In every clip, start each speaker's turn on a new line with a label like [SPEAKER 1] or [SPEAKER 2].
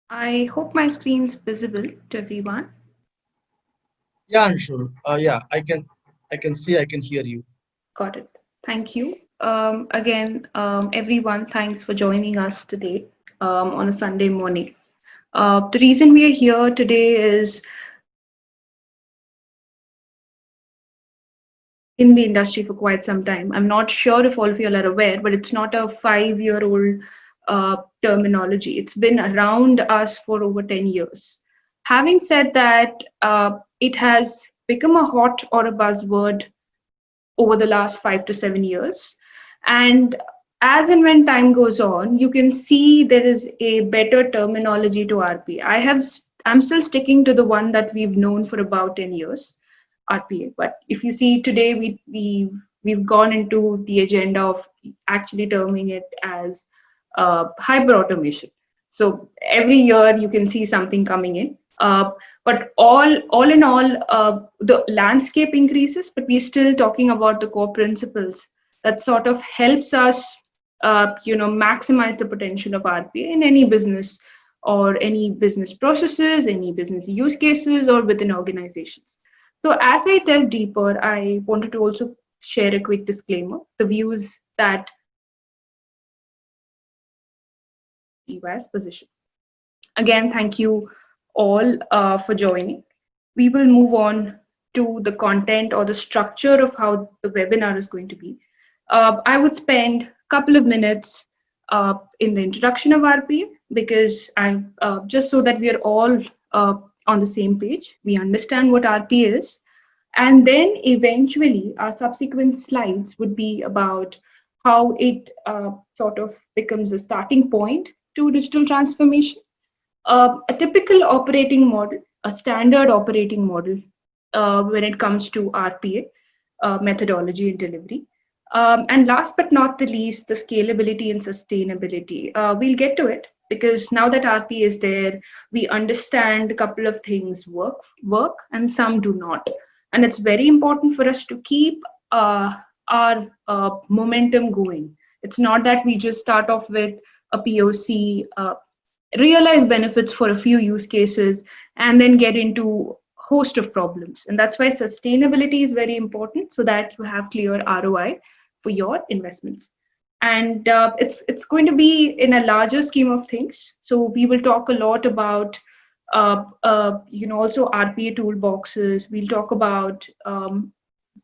[SPEAKER 1] I hope my screen's visible to everyone.
[SPEAKER 2] Yeah, Anshul. Yeah, I can see, I can hear you.
[SPEAKER 1] Got it. Thank you. Again, everyone, thanks for joining us today on a Sunday morning. The reason we are here today is in the industry for quite some time. I'm not sure if all of you are aware, but it's not a 5-year-old terminology. It's been around us for over 10 years. Having said that, it has become a hot or a buzzword over the last 5 to 7 years. And as and when time goes on, you can see there is a better terminology to RPA. I'm still sticking to the one that we've known for about 10 years, RPA. But if you see today, we've gone into the agenda of actually terming it as hyper automation. So every year you can see something coming in. But all in all, the landscape increases, but we're still talking about the core principles that sort of helps us, maximize the potential of RPA in any business or any business processes, any business use cases, or within organizations. So as I delve deeper, I wanted to also share a quick disclaimer. The views that EY's position. Again, thank you all for joining. We will move on to the content or the structure of how the webinar is going to be. I would spend a couple of minutes in the introduction of RPA because I'm just so that we are all on the same page. We understand what RPA is. And then eventually, our subsequent slides would be about how it sort of becomes a starting point to digital transformation, a typical operating model, a standard operating model when it comes to RPA methodology and delivery. And last but not the least, the scalability and sustainability. We'll get to it because now that RPA is there, we understand a couple of things work, and some do not. And it's very important for us to keep our momentum going. It's not that we just start off with a POC, realize benefits for a few use cases, and then get into host of problems. And that's why sustainability is very important so that you have clear ROI for your investments. And it's going to be in a larger scheme of things. So we will talk a lot about also RPA toolboxes. We'll talk about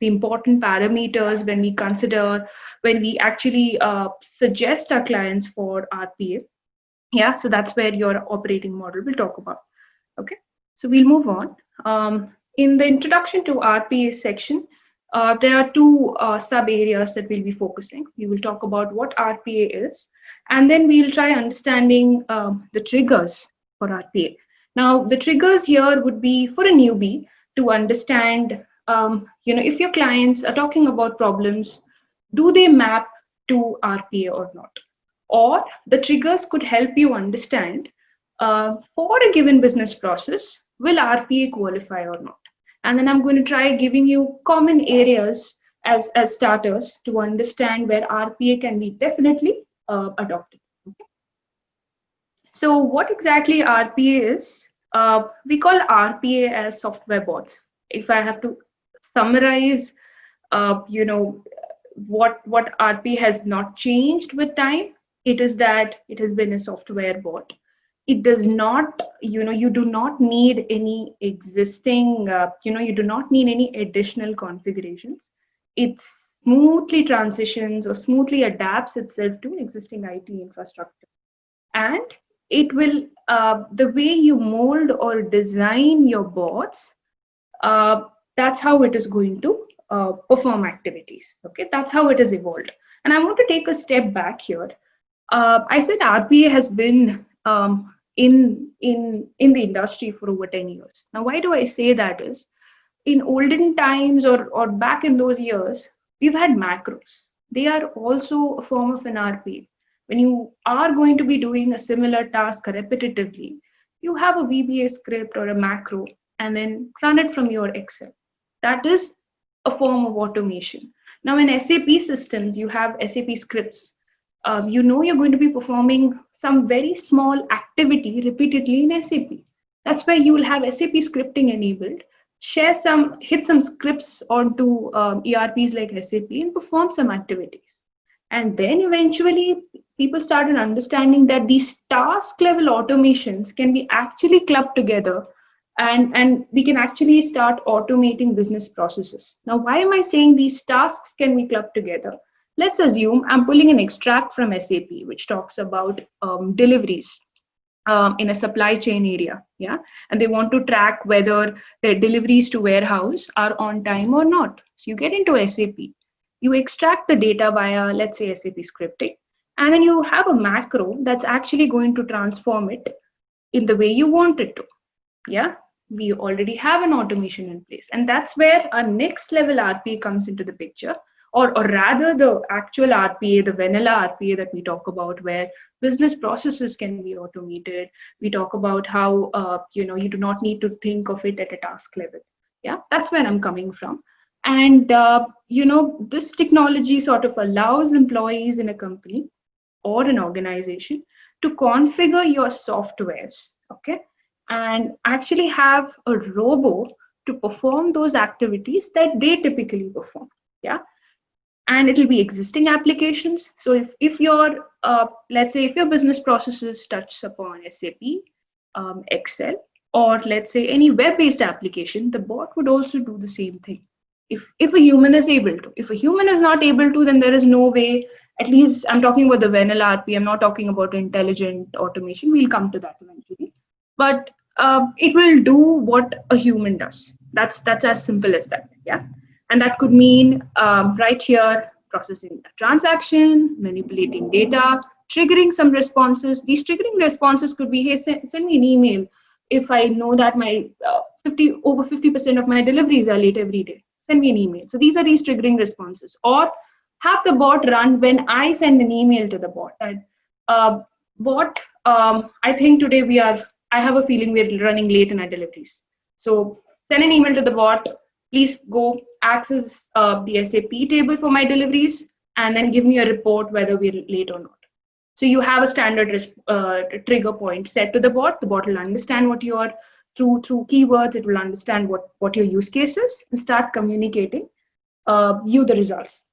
[SPEAKER 1] the important parameters when we actually suggest our clients for RPA. Yeah, so that's where your operating model will talk about. Okay, so we'll move on. In the introduction to RPA section, there are two sub areas that we'll be focusing. We will talk about what RPA is, and then we'll try understanding the triggers for RPA. Now, the triggers here would be for a newbie to understand, if your clients are talking about problems, do they map to RPA or not? Or the triggers could help you understand for a given business process, will RPA qualify or not? And then I'm going to try giving you common areas as starters to understand where RPA can be definitely adopted. Okay. So what exactly RPA is? We call RPA as software bots. If I have to summarize, what RP has not changed with time, it is that it has been a software bot. It does not, you do not need any existing, you do not need any additional configurations. It smoothly transitions or smoothly adapts itself to existing IT infrastructure. And it will, the way you mold or design your bots, uh, that's how it is going to perform activities. Okay, that's how it has evolved. And I want to take a step back here. I said RPA has been in the industry for over 10 years. Now, why do I say that is, in olden times or back in those years, we've had macros. They are also a form of an RPA. When you are going to be doing a similar task repetitively, you have a VBA script or a macro and then run it from your Excel. That is a form of automation. Now, in SAP systems, you have SAP scripts. you know you're going to be performing some very small activity repeatedly in SAP. That's why you will have SAP scripting enabled. Hit some scripts onto ERPs like SAP and perform some activities. And then eventually, people started understanding that these task level automations can be actually clubbed together, and we can actually start automating business processes. Now, why am I saying these tasks can be clubbed together? Let's assume I'm pulling an extract from SAP, which talks about deliveries in a supply chain area, yeah, and they want to track whether their deliveries to warehouse are on time or not. So you get into SAP, you extract the data via, let's say, SAP scripting, and then you have a macro that's actually going to transform it in the way you want it to. Yeah, we already have an automation in place, and that's where our next level RPA comes into the picture, or rather the actual RPA, the vanilla RPA that we talk about, where business processes can be automated. We talk about how you do not need to think of it at a task level. Yeah, that's where I'm coming from. And this technology sort of allows employees in a company or an organization to configure your softwares, okay, and actually have a robo to perform those activities that they typically perform. Yeah, and it'll be existing applications. So if your let's say if your business processes touch upon SAP, Excel, or let's say any web-based application, the bot would also do the same thing. If a human is able to. If a human is not able to, then there is no way. At least I'm talking about the vanilla RP. I'm not talking about intelligent automation. We'll come to that eventually. But it will do what a human does. That's as simple as that. Yeah, and that could mean right here processing a transaction, manipulating data, triggering some responses. These triggering responses could be, hey, send me an email if I know that my 50% of my deliveries are late every day. Send me an email. So these are these triggering responses. Or have the bot run when I send an email to the bot. Bot, I think today I have a feeling we're running late in our deliveries. So send an email to the bot. Please go access the SAP table for my deliveries and then give me a report whether we're late or not. So you have a standard trigger point set to the bot. The bot will understand what you are through keywords. It will understand what your use case is and start communicating you the results.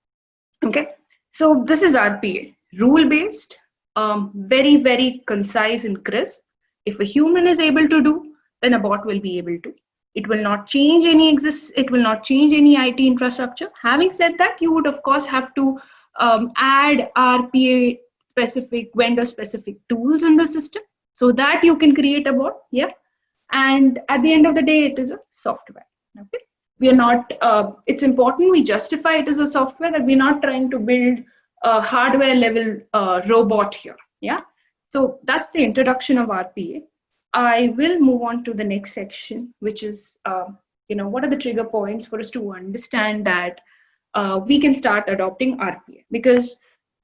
[SPEAKER 1] Okay, so this is RPA, rule based, very very concise and crisp. If a human is able to do, then a bot will be able to. It will not change any It will not change any IT infrastructure. Having said that, you would of course have to add RPA specific, vendor specific tools in the system so that you can create a bot. Yeah, and at the end of the day, it is a software. Okay, we are not. It's important we justify it as a software, that we're not trying to build a hardware level robot here. Yeah, so that's the introduction of RPA. I will move on to the next section, which is, what are the trigger points for us to understand that we can start adopting RPA? Because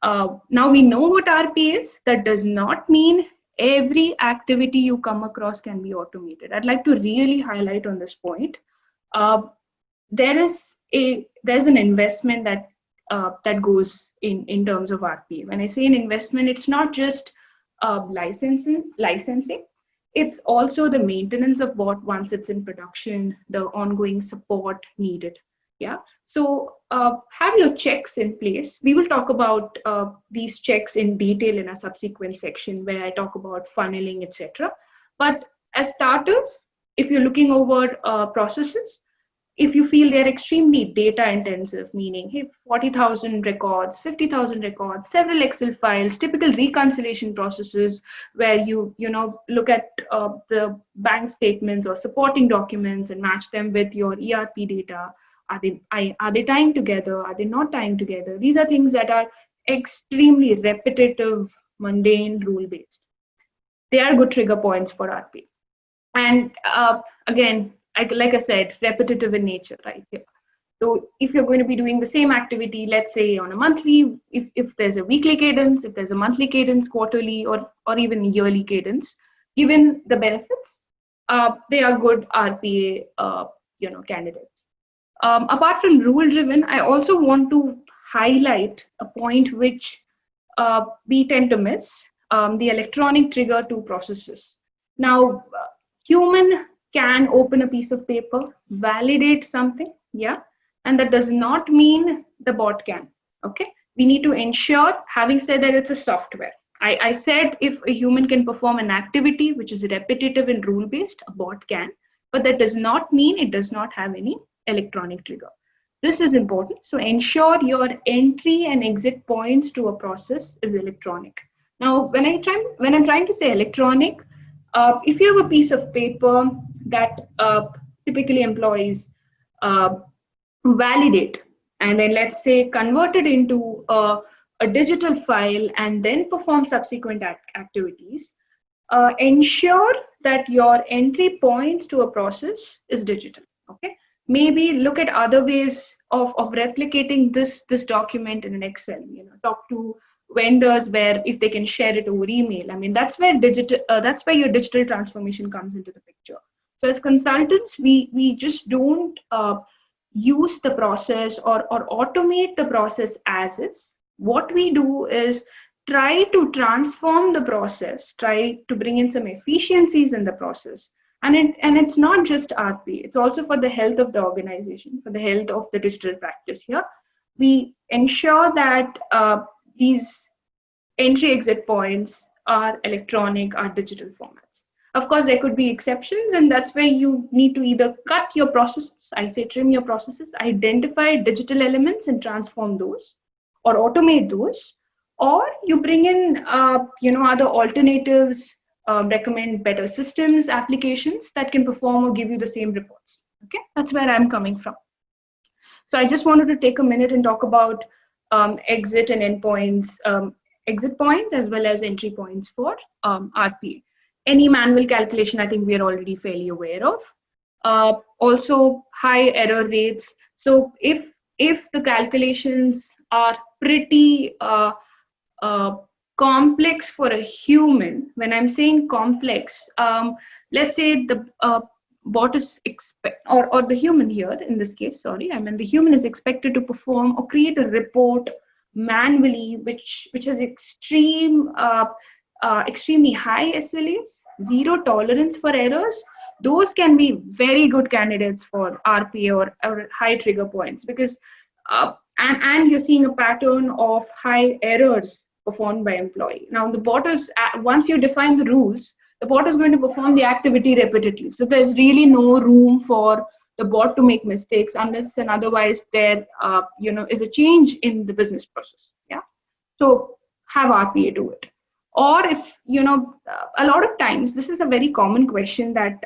[SPEAKER 1] now we know what RPA is. That does not mean every activity you come across can be automated. I'd like to really highlight on this point. There's an investment that goes in terms of RPA. When I say an investment, it's not just licensing. It's also the maintenance of bot once it's in production, the ongoing support needed. Yeah. So have your checks in place. We will talk about these checks in detail in a subsequent section where I talk about funneling, etc. But as starters, if you're looking over processes, if you feel they're extremely data intensive, meaning hey, 40,000 records, 50,000 records, several Excel files, typical reconciliation processes where you look at the bank statements or supporting documents and match them with your ERP data. Are they tying together? Are they not tying together? These are things that are extremely repetitive, mundane, rule based. They are good trigger points for RPA. And again, like I said, repetitive in nature, right? So if you're going to be doing the same activity, let's say on a monthly, if there's a weekly cadence, if there's a monthly cadence, quarterly, or even yearly cadence, given the benefits, they are good RPA candidates. Apart from rule driven, I also want to highlight a point which we tend to miss the electronic trigger to processes. Now, human can open a piece of paper, validate something, yeah, and that does not mean the bot can. Okay, we need to ensure. Having said that, it's a software. I said if a human can perform an activity which is repetitive and rule based, a bot can, but that does not mean it does not have any electronic trigger. This is important. So ensure your entry and exit points to a process is electronic. Now, when I'm trying to say electronic, if you have a piece of paper that typically employees uh, validate and then let's say convert it into a digital file and then perform subsequent activities, ensure that your entry points to a process is digital. Okay, maybe look at other ways of replicating this document in an Excel. Talk to vendors where if they can share it over email. I mean, that's where your digital transformation comes into the picture. So as consultants, we just don't use the process or automate the process as is. What we do is try to transform the process, try to bring in some efficiencies in the process. And it's not just RP, it's also for the health of the organization, for the health of the digital practice here. We ensure that these entry exit points are electronic, are digital formats. Of course, there could be exceptions, and that's where you need to either cut your processes, I say trim your processes, identify digital elements and transform those, or automate those, or you bring in other alternatives, recommend better systems, applications that can perform or give you the same reports. Okay, that's where I'm coming from. So I just wanted to take a minute and talk about exit and endpoints, exit points as well as entry points for RPA. Any manual calculation, I think we are already fairly aware of. Also, high error rates. So if the calculations are pretty complex for a human, when I'm saying complex, let's say the bot is or the human here in this case, sorry, I mean the human is expected to perform or create a report manually, which has extremely high SLAs, zero tolerance for errors. Those can be very good candidates for RPA or high trigger points because and you're seeing a pattern of high errors performed by employee. Now the bot is once you define the rules, the bot is going to perform the activity repetitively. So there's really no room for the bot to make mistakes unless and otherwise there is a change in the business process. Yeah. So have RPA do it. Or if a lot of times this is a very common question that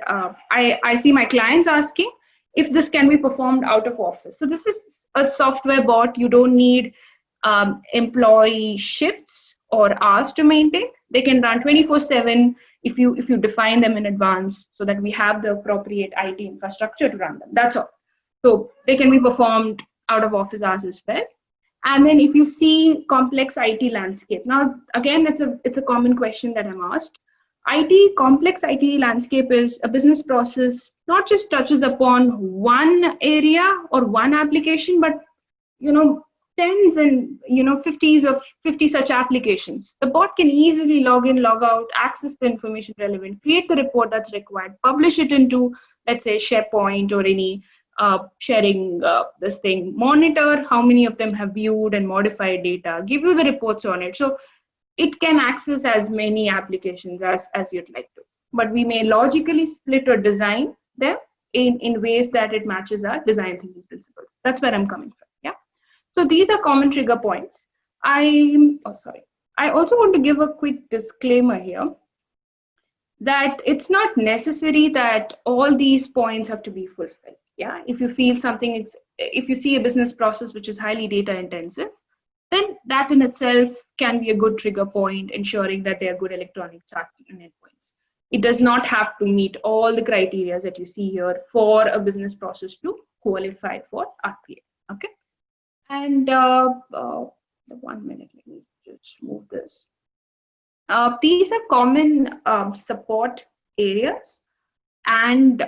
[SPEAKER 1] I see my clients asking, if this can be performed out of office. So this is a software bot. You don't need employee shifts or hours to maintain. They can run 24/7 if you define them in advance so that we have the appropriate IT infrastructure to run them. That's all. So they can be performed out of office hours as well. And then if you see complex IT landscape, now again it's a common question that I'm asked. Complex IT landscape is a business process not just touches upon one area or one application, but tens and 50 such applications. The bot can easily log in, log out, access the information relevant, create the report that's required, publish it into, let's say, SharePoint or any sharing this thing, monitor how many of them have viewed and modified data, give you the reports on it. So it can access as many applications as you'd like to. But we may logically split or design them in ways that it matches our design thinking principles. That's where I'm coming from. Yeah. So these are common trigger points. I also want to give a quick disclaimer here that it's not necessary that all these points have to be fulfilled. Yeah. If you feel if you see a business process which is highly data intensive, then that in itself can be a good trigger point, ensuring that they are good electronic chart and endpoints. It does not have to meet all the criteria that you see here for a business process to qualify for RPA. Okay. And 1 minute, let me just move this. These are common support areas and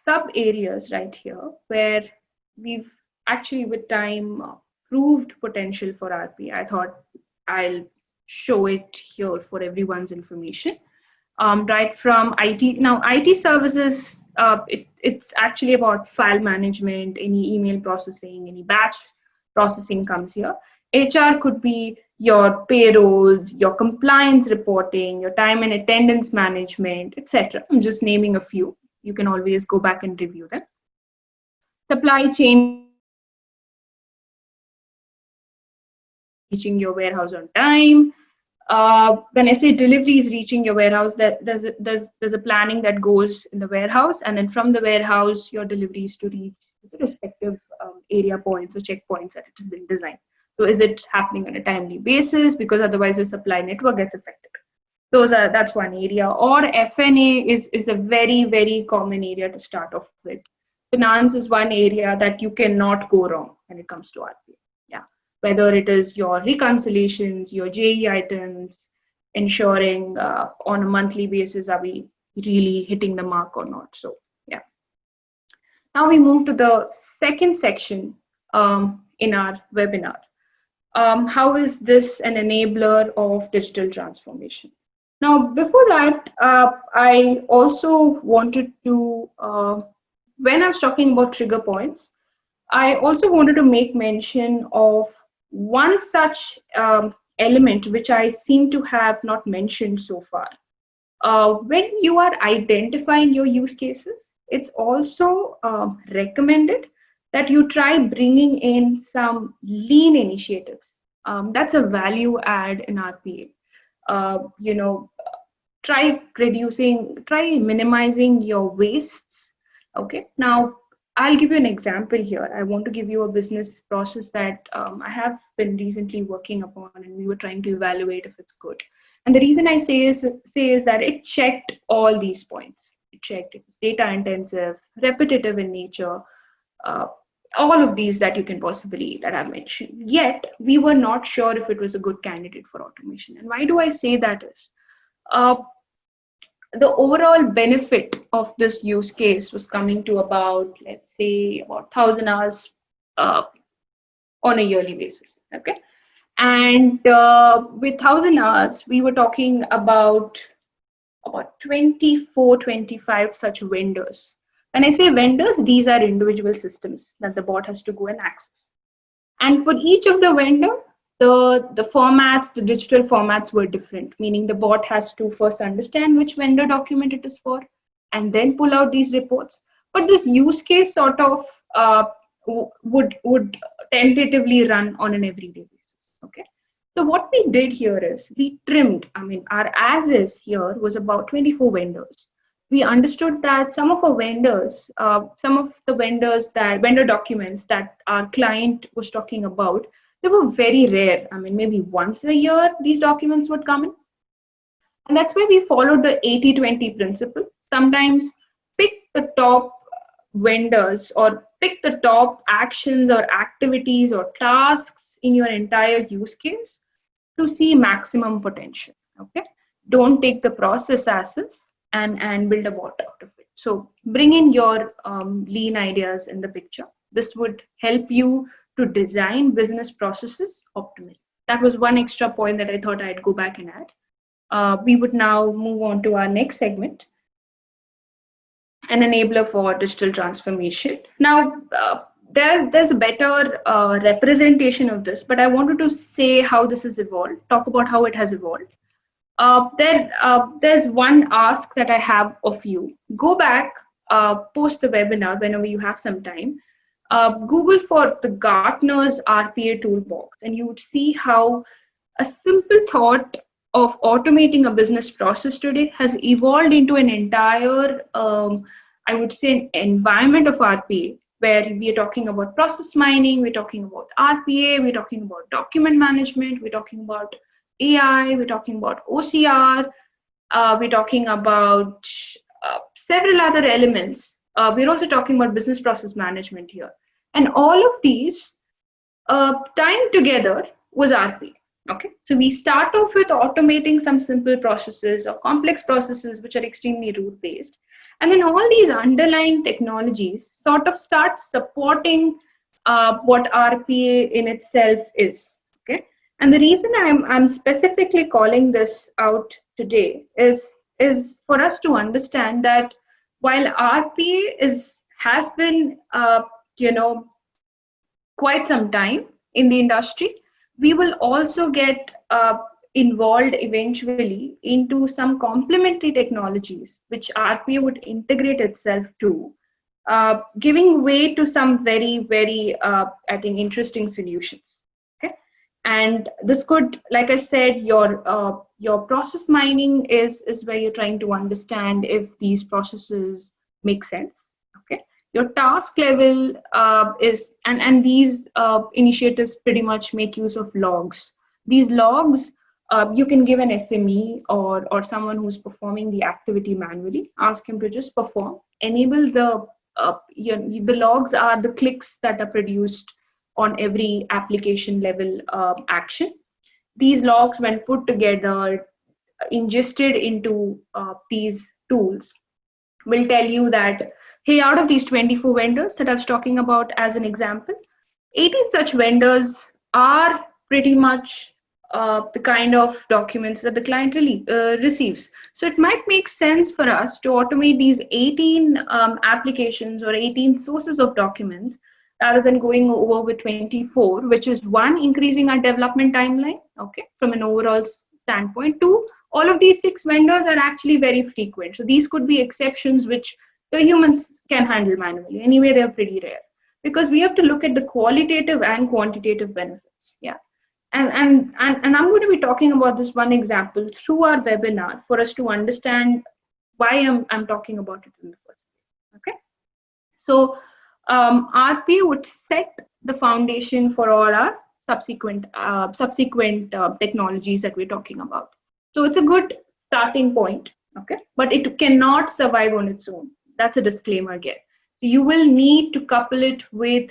[SPEAKER 1] sub areas right here where we've actually with time proved potential for RPA. I thought I'll show it here for everyone's information. Right from IT. Now, IT services, it's actually about file management, any email processing, any batch processing comes here. HR could be your payrolls, your compliance reporting, your time and attendance management, etc. I'm just naming a few. You can always go back and review them. Supply chain could be reaching your warehouse on time. When I say delivery is reaching your warehouse, that there's a planning that goes in the warehouse, and then from the warehouse, your delivery is to reach the respective area points or checkpoints that it has been designed. So, is it happening on a timely basis? Because otherwise, the supply network gets affected. That's one area. Or FNA is a very common area to start off with. Finance is one area that you cannot go wrong when it comes to RPA. Yeah, whether it is your reconciliations, your JE items, ensuring on a monthly basis are we really hitting the mark or not. So yeah. Now we move to the second section in our webinar. How is this an enabler of digital transformation? Now, before that, I also wanted to, when I was talking about trigger points, I also wanted to make mention of one such element which I seem to have not mentioned so far. When you are identifying your use cases, it's also recommended that you try bringing in some lean initiatives. That's a value add in RPA. You know, try minimizing your wastes. Okay, now I'll give you an example here. I want to give you a business process that I have been recently working upon, and we were trying to evaluate if it's good. And the reason I say is that it checked all these points. It checked it was data intensive, repetitive in nature, uh, all of these that you can possibly that I've mentioned. Yet we were not sure if it was a good candidate for automation. And why do I say that is? Uh, the overall benefit of this use case was coming to about, let's say, about 1,000 hours uh, on a yearly basis. Okay, and with 1,000 hours, we were talking about 24, 25 such vendors. When I say vendors, these are individual systems that the bot has to go and access. And for each of the vendor, the formats, the digital formats were different, meaning the bot has to first understand which vendor document it is for, and then pull out these reports. But this use case sort of would tentatively run on an everyday basis. Okay. So what we did here is we trimmed. I mean, our as is here was about 24 vendors. We understood that some of the vendors that vendor documents that our client was talking about, they were very rare. I mean, maybe once a year these documents would come in. And that's why we followed the 80-20 principle. Sometimes pick the top vendors or pick the top actions or activities or tasks in your entire use case to see maximum potential. Okay. Don't take the process as is and build a bot out of it. So bring in your lean ideas in the picture. This would help you to design business processes optimally. That was one extra point that I thought I'd go back and add. We would now move on to our next segment, an enabler for digital transformation. Now, there's a better representation of this, but I wanted to say how this has evolved, talk about how it has evolved. There's one ask that I have of you. Go back, post the webinar whenever you have some time. Google for the Gartner's RPA toolbox, and you would see how a simple thought of automating a business process today has evolved into an entire, I would say, an environment of RPA, where we are talking about process mining, we're talking about RPA, we're talking about document management, we're talking about AI, we're talking about OCR, we're talking about several other elements. We're also talking about business process management here. And all of these timed together was RPA. Okay, so we start off with automating some simple processes or complex processes which are extremely root based. And then all these underlying technologies sort of start supporting what RPA in itself is. Okay, And the reason I'm specifically calling this out today is for us to understand that while RPA has been you know quite some time in the industry, we will also get involved eventually into some complementary technologies which RPA would integrate itself to, giving way to some very, I think, interesting solutions. Okay, and this could, like I said, your process mining is where you're trying to understand if these processes make sense. Okay, your task level is, and these initiatives pretty much make use of logs. These logs, you can give an SME or someone who's performing the activity manually, ask him to just perform, enable the logs are the clicks that are produced on every application level action. These logs, when put together, ingested into these tools, will tell you that, hey, out of these 24 vendors that I was talking about as an example, 18 such vendors are pretty much the kind of documents that the client really receives. So it might make sense for us to automate these 18 applications or 18 sources of documents rather than going over with 24, which is one, increasing our development timeline, okay, from an overall standpoint. Two, all of these 6 vendors are actually very frequent. So these could be exceptions which the humans can handle manually. Anyway, they're pretty rare because we have to look at the qualitative and quantitative benefits. Yeah. And I'm going to be talking about this one example through our webinar for us to understand why I'm talking about it in the first place. Okay. So RPA would set the foundation for all our subsequent technologies that we're talking about. So it's a good starting point, okay, but it cannot survive on its own. That's a disclaimer again. You will need to couple it with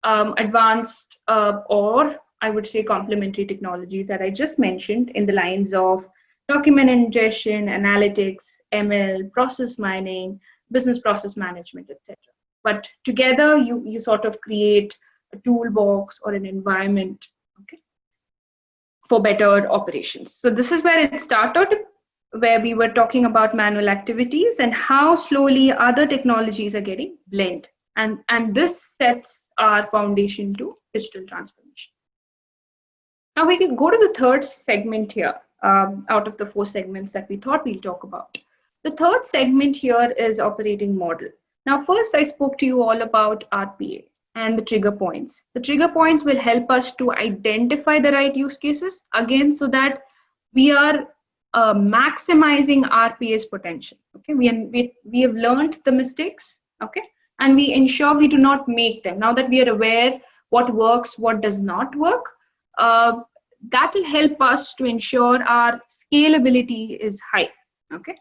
[SPEAKER 1] advanced or I would say complementary technologies that I just mentioned in the lines of document ingestion, analytics, ML, process mining, business process management, etc. But together, you sort of create a toolbox or an environment, okay, for better operations. So this is where it started, where we were talking about manual activities and how slowly other technologies are getting blend. And this sets our foundation to digital transformation. Now we can go to the third segment here, out of the 4 segments that we thought we'll talk about. The third segment here is operating model. Now, first I spoke to you all about RPA and the trigger points. The trigger points will help us to identify the right use cases, again, so that we are maximizing RPA's potential. Okay, we have learned the mistakes, okay, and we ensure we do not make them. Now that we are aware what works, what does not work, that will help us to ensure our scalability is high. Okay,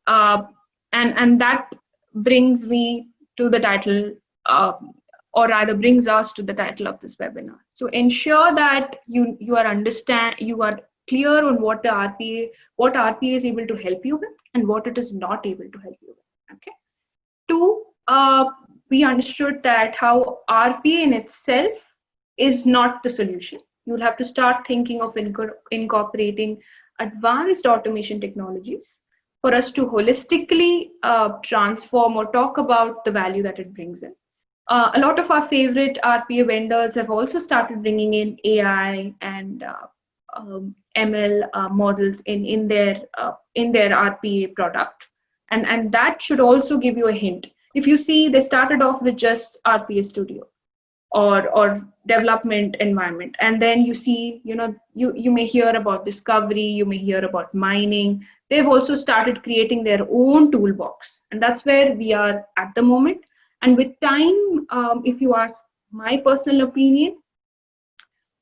[SPEAKER 1] and that brings me to the title, or rather brings us to the title of this webinar. So ensure that you are clear on what RPA is able to help you with and what it is not able to help you with. Okay. 2, we understood that how RPA in itself is not the solution. You'll have to start thinking of incorporating advanced automation technologies for us to holistically transform or talk about the value that it brings in. A lot of our favorite RPA vendors have also started bringing in AI and ML models in their RPA product, and that should also give you a hint. If you see, they started off with just RPA Studio or development environment, and then you see, you may hear about discovery, you may hear about mining. They've also started creating their own toolbox, and that's where we are at the moment. And with time, if you ask my personal opinion,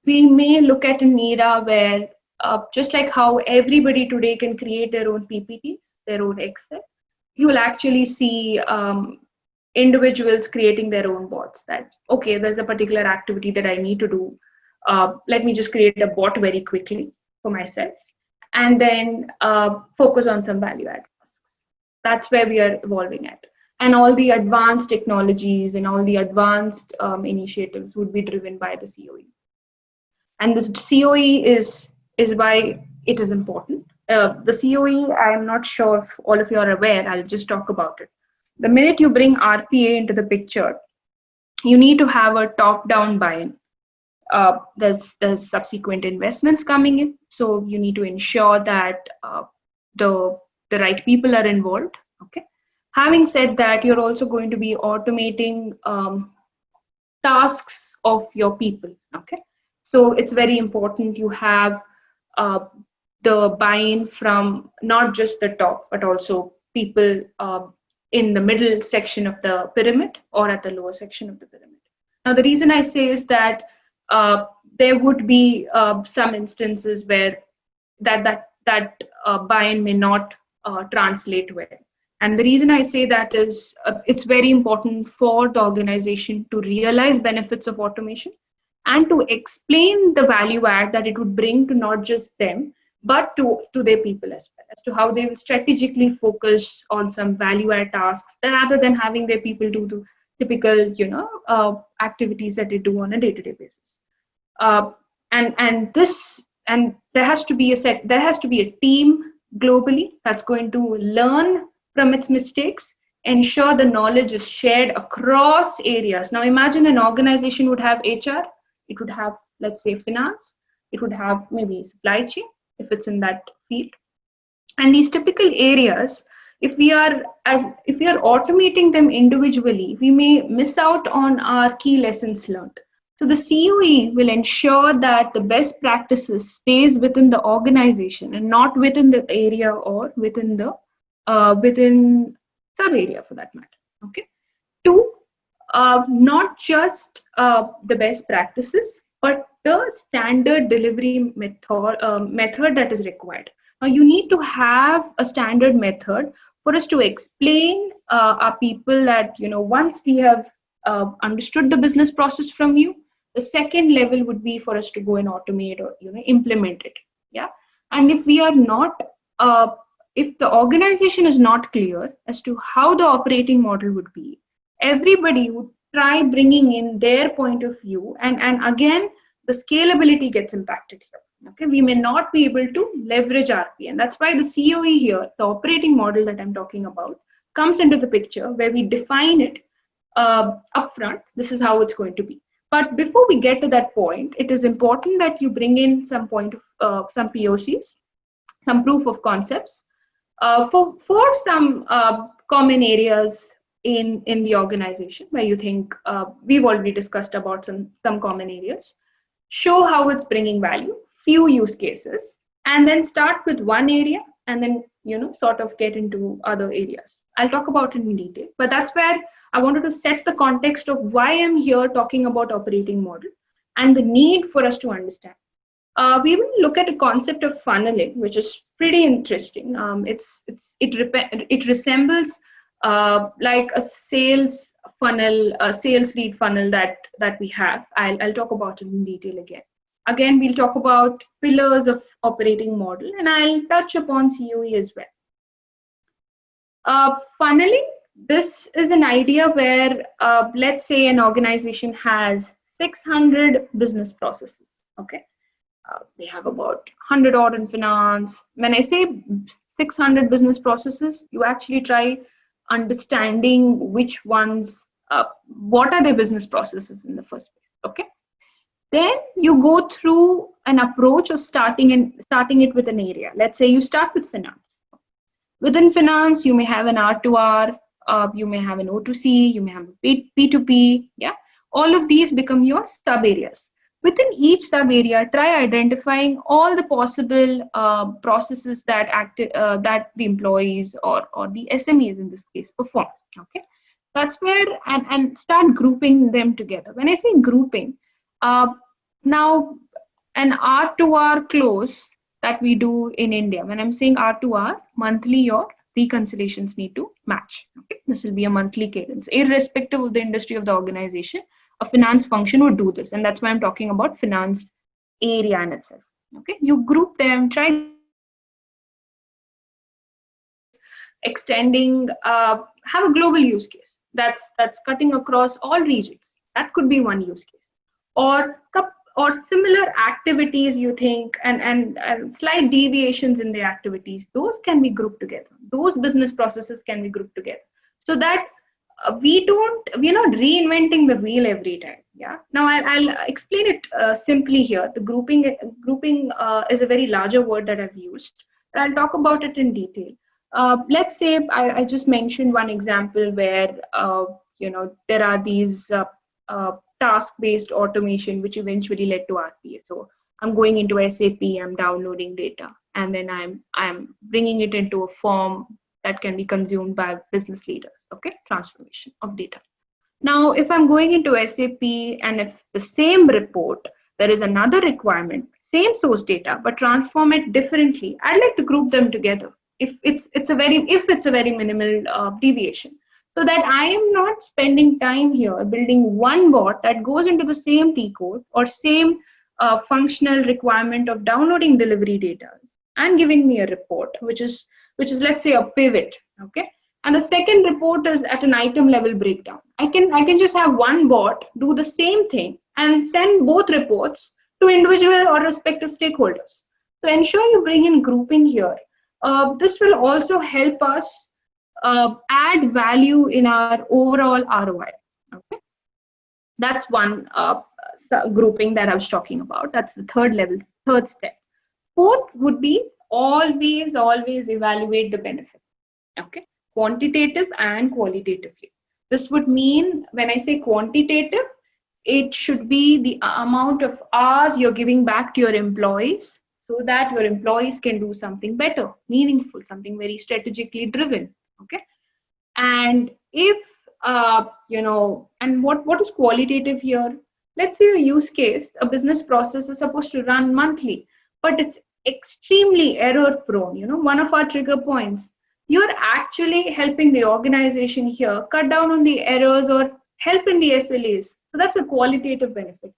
[SPEAKER 1] we may look at an era where just like how everybody today can create their own PPTs, their own Excel, you will actually see individuals creating their own bots. That, okay, there's a particular activity that I need to do. Let me just create a bot very quickly for myself, and then focus on some value add tasks. That's where we are evolving at. And all the advanced technologies and all the advanced initiatives would be driven by the COE. And this COE is why it is important. The COE, I'm not sure if all of you are aware. I'll just talk about it. The minute you bring RPA into the picture, you need to have a top-down buy-in. There's subsequent investments coming in, so you need to ensure that the the right people are involved. Okay. Having said that, you're also going to be automating tasks of your people. Okay, so it's very important you have uh, the buy-in from not just the top but also people in the middle section of the pyramid or at the lower section of the pyramid. Now the reason I say is that uh, there would be some instances where that buy-in may not translate well. And the reason I say that is it's very important for the organization to realize benefits of automation and to explain the value add that it would bring to not just them, but to their people as well, as to how they will strategically focus on some value add tasks rather than having their people do the typical, activities that they do on a day-to-day basis. Uh, and this and there has to be a team globally that's going to learn from its mistakes, ensure the knowledge is shared across areas. Now imagine an organization would have HR, it would have, let's say, finance, it would have maybe supply chain if it's in that field. And these typical areas, if we are automating them individually, we may miss out on our key lessons learned. So the COE will ensure that the best practices stays within the organization and not within the area or within sub area for that matter. Okay. Two, not just the best practices, but the standard delivery method that is required. Now, you need to have a standard method for us to explain our people that, once we have understood the business process from you, the second level would be for us to go and automate or, implement it. Yeah. And if we are not, if the organization is not clear as to how the operating model would be, everybody would try bringing in their point of view, and again the scalability gets impacted here. Okay, we may not be able to leverage RP, and that's why the COE here, the operating model that I'm talking about, comes into the picture where we define it upfront. This is how it's going to be. But before we get to that point, it is important that you bring in some point of some POCs, some proof of concepts for some common areas in the organization where you think we've already discussed about some common areas. Show how it's bringing value, few use cases, and then start with one area and then sort of get into other areas. I'll talk about it in detail, but that's where I wanted to set the context of why I'm here talking about operating model and the need for us to understand. We will look at a concept of funneling, which is pretty interesting. It resembles like a sales funnel, a sales lead funnel that we have. I'll talk about it in detail again. Again, we'll talk about pillars of operating model, and I'll touch upon COE as well. Funneling. This is an idea where, let's say, an organization has 600 business processes. Okay. They have about 100 odd in finance. When I say 600 business processes, you actually try understanding which ones, what are their business processes in the first place. Okay. Then you go through an approach of starting it with an area. Let's say you start with finance. Within finance, you may have an R2R, you may have an O2C, you may have a P2P. Yeah, all of these become your sub areas. Within each sub area, try identifying all the possible processes that the employees or the SMEs in this case perform. Okay, that's where and start grouping them together. When I say grouping, now an R2R close that we do in India. When I'm saying R2R, monthly your reconciliations need to match. Okay, this will be a monthly cadence, irrespective of the industry of the organization. A finance function would do this, and that's why I'm talking about finance area in itself. Okay, you group them, try extending, have a global use case that's cutting across all regions. That could be one use case, or or similar activities you think, and slight deviations in the activities, those can be grouped together. Those business processes can be grouped together, so that we're not reinventing the wheel every time. Yeah. Now I'll explain it simply here. The grouping is a very larger word that I've used. I'll talk about it in detail. Let's say I just mentioned one example where there are these task-based automation which eventually led to RPA. So I'm going into SAP, I'm downloading data, and then I'm bringing it into a form that can be consumed by business leaders. Okay, transformation of data. Now, if I'm going into SAP and if the same report, there is another requirement, same source data, but transform it differently, I'd like to group them together. If it's a very minimal deviation, so that I am not spending time here building one bot that goes into the same T code or same functional requirement of downloading delivery data and giving me a report, which is let's say a pivot. Okay, and the second report is at an item level breakdown. I can just have one bot do the same thing and send both reports to individual or respective stakeholders. So ensure you bring in grouping here. This will also help us add value in our overall ROI. Okay, that's one grouping that I was talking about. That's the third level, third step. Fourth would be always evaluate the benefit. Okay, quantitative and qualitatively. This would mean when I say quantitative, it should be the amount of hours you're giving back to your employees so that your employees can do something better, meaningful, something very strategically driven. Okay, and if and what is qualitative here? Let's say a use case, a business process is supposed to run monthly, but it's extremely error prone. One of our trigger points, you're actually helping the organization here cut down on the errors or help in the SLAs. So that's a qualitative benefit.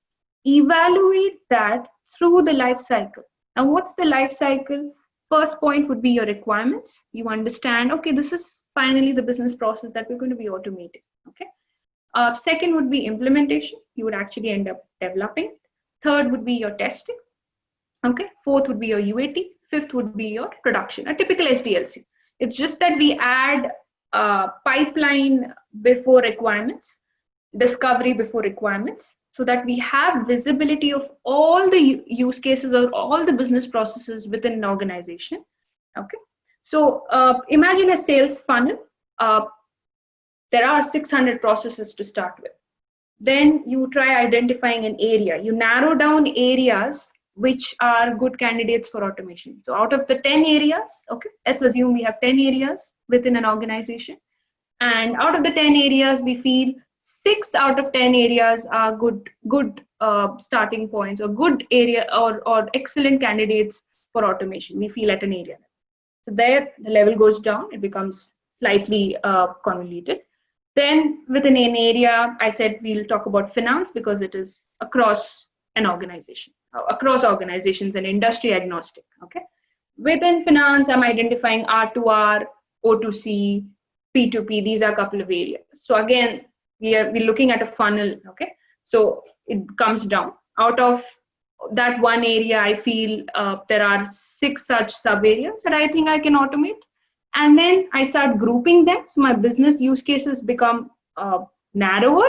[SPEAKER 1] Evaluate that through the life cycle. Now, what's the life cycle? First point would be your requirements. You understand, okay, this is finally the business process that we're going to be automating. Okay. Second would be implementation. You would actually end up developing. Third would be your testing. Okay. Fourth would be your UAT. Fifth would be your production, a typical SDLC. It's just that we add pipeline before requirements, discovery before requirements, so that we have visibility of all the use cases or all the business processes within an organization. Okay. So imagine a sales funnel. There are 600 processes to start with. Then you try identifying an area. You narrow down areas which are good candidates for automation. So out of the 10 areas, okay, let's assume we have 10 areas within an organization. And out of the 10 areas, we feel 6 out of 10 areas are good starting points or good area or excellent candidates for automation. We feel at an area. So there, the level goes down. It becomes slightly convoluted. Then within an area, I said we'll talk about finance because it is across an organization, across organizations and industry agnostic. Okay. Within finance, I'm identifying R2R, O2C, P2P. These are a couple of areas. So again, we're looking at a funnel. Okay. So it comes down. Out of that one area, I feel there are 6 such sub areas that I think I can automate. And then I start grouping them. So my business use cases become narrower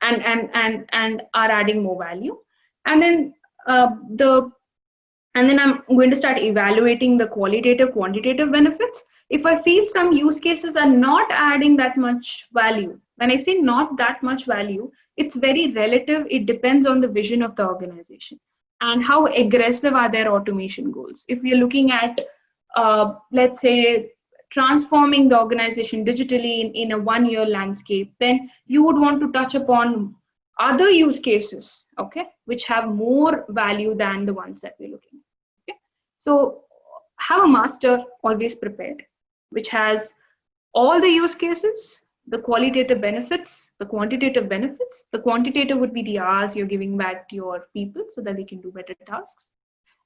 [SPEAKER 1] and are adding more value. And then I'm going to start evaluating the qualitative, quantitative benefits. If I feel some use cases are not adding that much value, when I say not that much value, it's very relative. It depends on the vision of the organization and how aggressive are their automation goals. If we're looking at, let's say, transforming the organization digitally in a 1-year landscape, then you would want to touch upon other use cases, okay, which have more value than the ones that we're looking at. Okay? So have a master always prepared, which has all the use cases, the qualitative benefits, the quantitative benefits. The quantitative would be the hours you're giving back to your people so that they can do better tasks.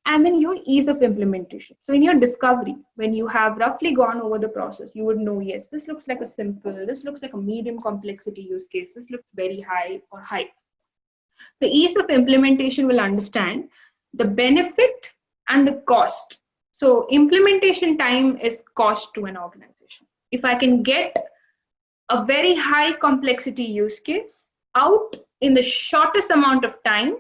[SPEAKER 1] And then your ease of implementation. So in your discovery, when you have roughly gone over the process, you would know, yes, this looks like a simple, this looks like a medium complexity use case, this looks very high or high. The ease of implementation will understand the benefit and the cost. So implementation time is cost to an organization. If I can get a very high complexity use case out in the shortest amount of time,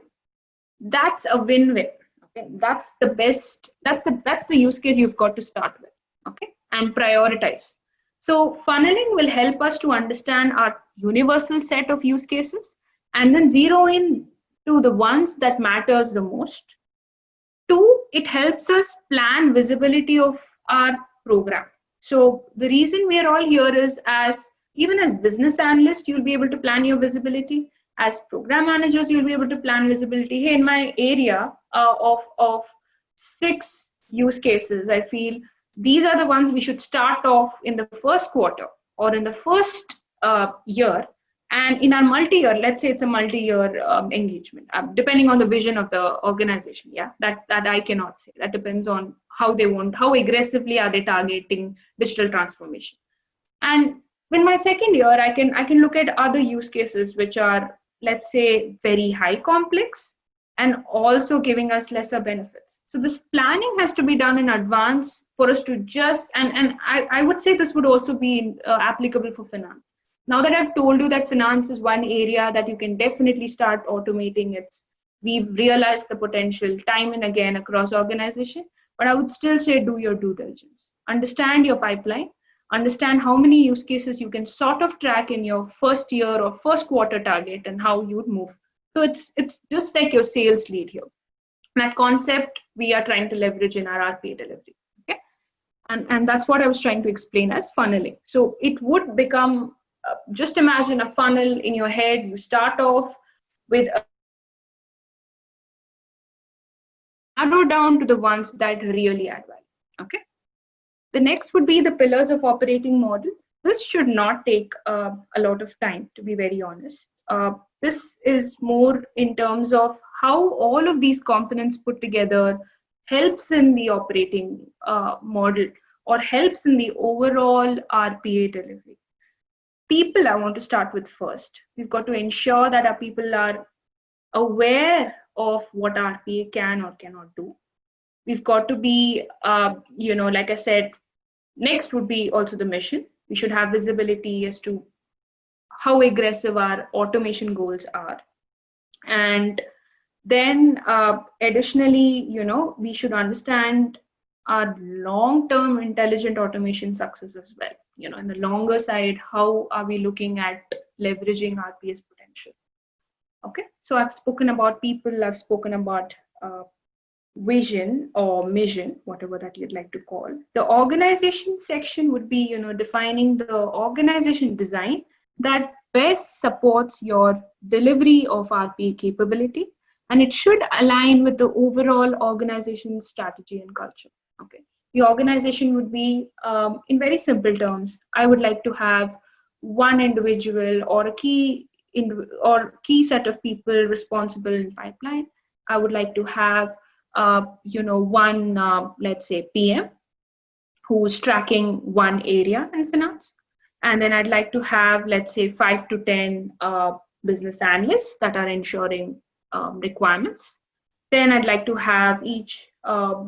[SPEAKER 1] that's a win-win. Okay, that's the best. That's the use case you've got to start with. Okay, and prioritize. So funneling will help us to understand our universal set of use cases and then zero in to the ones that matters the most. Two, it helps us plan visibility of our program. So the reason we are all here is, as even as business analysts, you'll be able to plan your visibility. As program managers, you'll be able to plan visibility. Hey, in my area of 6 use cases, I feel these are the ones we should start off in the first quarter or in the first year. And in our multi-year, let's say it's a multi-year engagement, depending on the vision of the organization. Yeah, that I cannot say. That depends on how they want, how aggressively are they targeting digital transformation. And in my second year, I can look at other use cases which are, let's say, very high complex and also giving us lesser benefits. So this planning has to be done in advance for us to just, and I would say this would also be applicable for finance. Now that I've told you that finance is one area that you can definitely start automating, we've realized the potential time and again across organization, but I would still say do your due diligence. Understand your pipeline, understand how many use cases you can sort of track in your first year or first quarter target and how you would move. So it's just like your sales lead here. That concept we are trying to leverage in our RPA delivery. Okay. And that's what I was trying to explain as funneling. So it would become, just imagine a funnel in your head. You start off with a narrow down to the ones that really add value. Okay. The next would be the pillars of operating model. This should not take a lot of time, to be very honest. This is more in terms of how all of these components put together helps in the operating model or helps in the overall RPA delivery. People I want to start with first. We've got to ensure that our people are aware of what RPA can or cannot do. We've got to be, like I said, next would be also the mission. We should have visibility as to how aggressive our automation goals are. And then additionally, we should understand our long-term intelligent automation success as well. In the longer side, how are we looking at leveraging RPA's potential? Okay, so I've spoken about people, I've spoken about vision or mission, whatever that you'd like to call. The organization section would be, defining the organization design that best supports your delivery of RPA capability, and it should align with the overall organization strategy and culture. Okay, the organization would be, in very simple terms, I would like to have one individual or a key set of people responsible in pipeline. I would like to have one, let's say, PM who's tracking one area in finance. And then I'd like to have, let's say, 5 to 10 business analysts that are ensuring requirements. Then I'd like to have each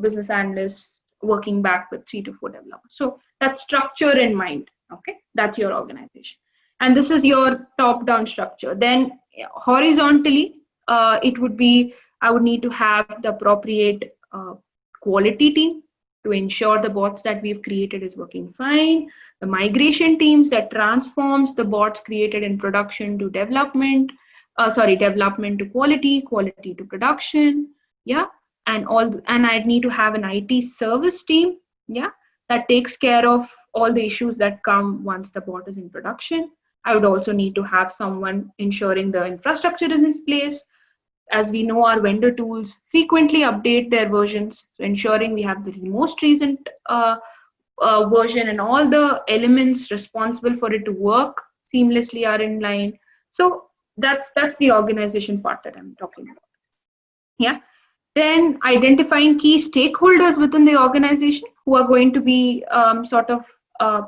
[SPEAKER 1] business analyst working back with 3 to 4 developers. So that structure in mind, okay? That's your organization. And this is your top-down structure. Then horizontally, it would be, I would need to have the appropriate quality team to ensure the bots that we've created is working fine. The migration teams that transforms the bots created in production to development, development to quality, quality to production, yeah. And I'd need to have an IT service team, yeah, that takes care of all the issues that come once the bot is in production. I would also need to have someone ensuring the infrastructure is in place. As we know, our vendor tools frequently update their versions, so ensuring we have the most recent version and all the elements responsible for it to work seamlessly are in line. So that's the organization part that I'm talking about. Yeah. Then identifying key stakeholders within the organization who are going to be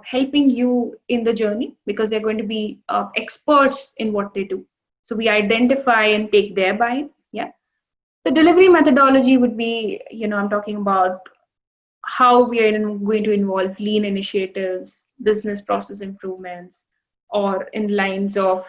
[SPEAKER 1] helping you in the journey, because they're going to be experts in what they do. So we identify and take their buy-in. Yeah. The delivery methodology would be, I'm talking about how we are going to involve lean initiatives, business process improvements, or in lines of,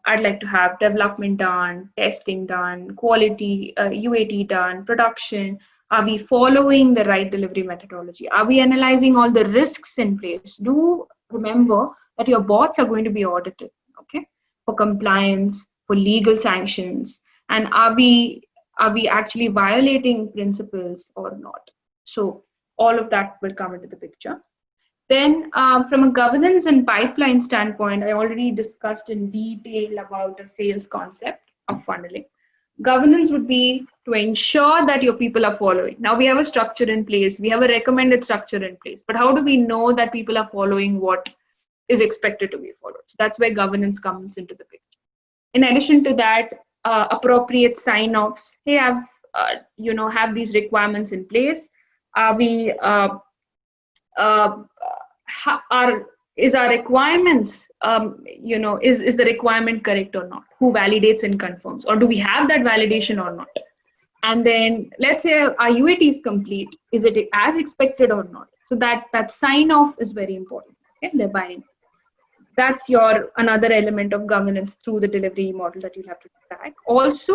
[SPEAKER 1] I'd like to have development done, testing done, quality, UAT done, production. Are we following the right delivery methodology? Are we analyzing all the risks in place? Do remember that your bots are going to be audited, okay, for compliance, for legal sanctions, and are we actually violating principles or not? So all of that will come into the picture. Then, from a governance and pipeline standpoint, I already discussed in detail about a sales concept of funneling. Governance would be to ensure that your people are following. Now we have a structure in place, we have a recommended structure in place, but how do we know that people are following what is expected to be followed? So that's where governance comes into the picture. In addition to that, appropriate sign-offs. Hey, I've have these requirements in place. Are we are is our requirements is the requirement correct or not? Who validates and confirms, or do we have that validation or not? And then let's say our UAT is complete. Is it as expected or not? So that sign-off is very important. Okay, the buy-in. That's your another element of governance through the delivery model that you have to track. Also,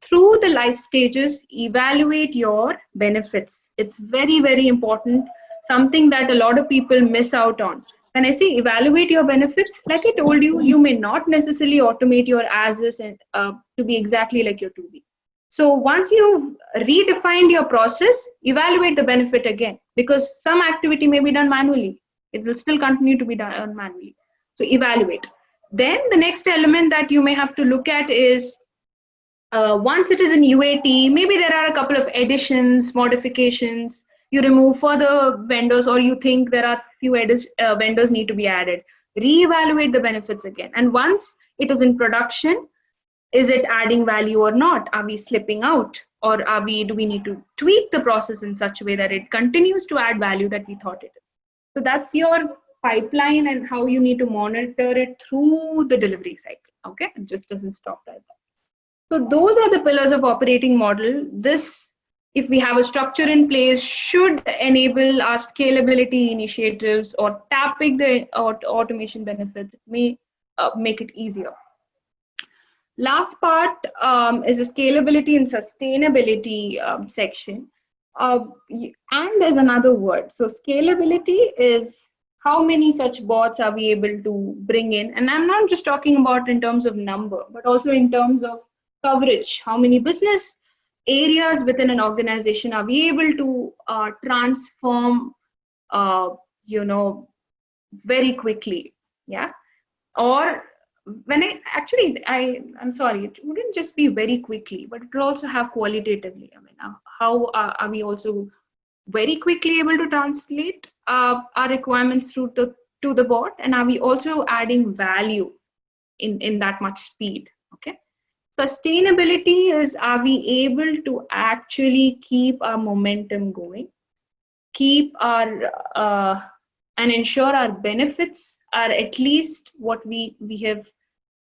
[SPEAKER 1] through the life stages, evaluate your benefits. It's very, very important, something that a lot of people miss out on. When I say evaluate your benefits, like I told you, you may not necessarily automate your as is and to be exactly like your to be. So once you've redefined your process, evaluate the benefit again, because some activity may be done manually. It will still continue to be done manually. So evaluate. Then the next element that you may have to look at is once it is in UAT, maybe there are a couple of additions, modifications, you remove further vendors, or you think there are few vendors need to be added. Reevaluate the benefits again. And once it is in production, is it adding value or not? Are we slipping out? Or do we need to tweak the process in such a way that it continues to add value that we thought it is? So that's your pipeline and how you need to monitor it through the delivery cycle. Okay, it just doesn't stop like that. So those are the pillars of operating model. This, if we have a structure in place, should enable our scalability initiatives or tapping the automation benefits. It may make it easier. Last part is the scalability and sustainability section. And there's another word. So scalability is how many such bots are we able to bring in? And I'm not just talking about in terms of number, but also in terms of coverage. How many business areas within an organization are we able to transform, very quickly? Yeah. Or when I'm sorry, it wouldn't just be very quickly, but it will also have qualitatively. I mean, how are we also very quickly able to translate our requirements through to the bot, and are we also adding value in that much speed? Okay. Sustainability is, are we able to actually keep our momentum going, keep our and ensure our benefits are at least what we have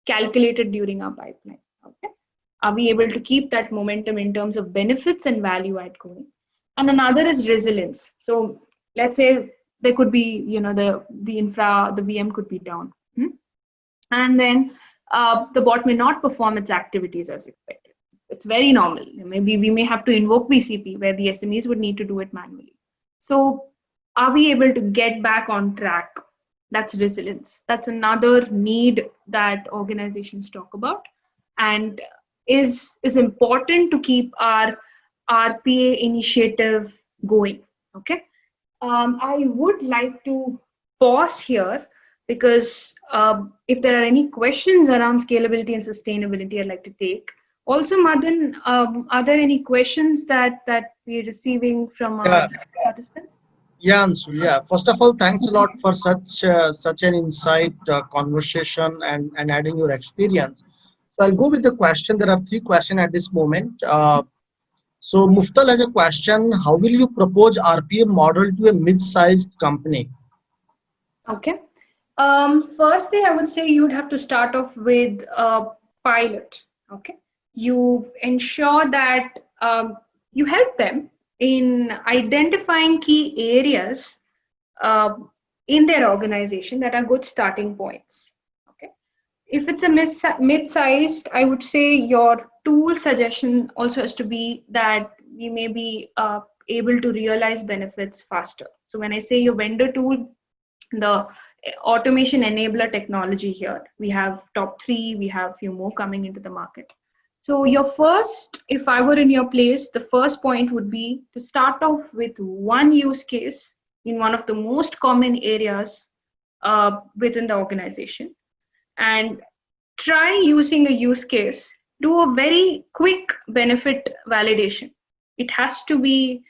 [SPEAKER 1] calculated during our pipeline? Okay. Are we able to keep that momentum in terms of benefits and value add going? And another is resilience. So let's say there could be, the infra, the VM could be down. And then the bot may not perform its activities as expected. It's very normal. Maybe we may have to invoke BCP where the SMEs would need to do it manually. So are we able to get back on track? That's resilience. That's another need that organizations talk about, and is important to keep our RPA initiative going. Okay. I would like to pause here because if there are any questions around scalability and sustainability, I'd like to take. Also, Madan, are there any questions that we're receiving from our participants?
[SPEAKER 2] Yeah, Anshul. Yeah. First of all, thanks a lot for such an insight conversation and adding your experience. So I'll go with the question. There are three questions at this moment. So Muftal has a question. How will you propose RPA model to a mid-sized company?
[SPEAKER 1] Okay. Firstly, I would say you would have to start off with pilot. Okay, you ensure that you help them in identifying key areas uh, in their organization that are good starting points. Okay, if it's a mid-sized, I would say your tool suggestion also has to be that we may be able to realize benefits faster. So when I say your vendor tool, the automation enabler technology here, we have top three, we have few more coming into the market. So your first, if I were in your place, the first point would be to start off with one use case in one of the most common areas within the organization, and try using a use case, do a very quick benefit validation. It has to be,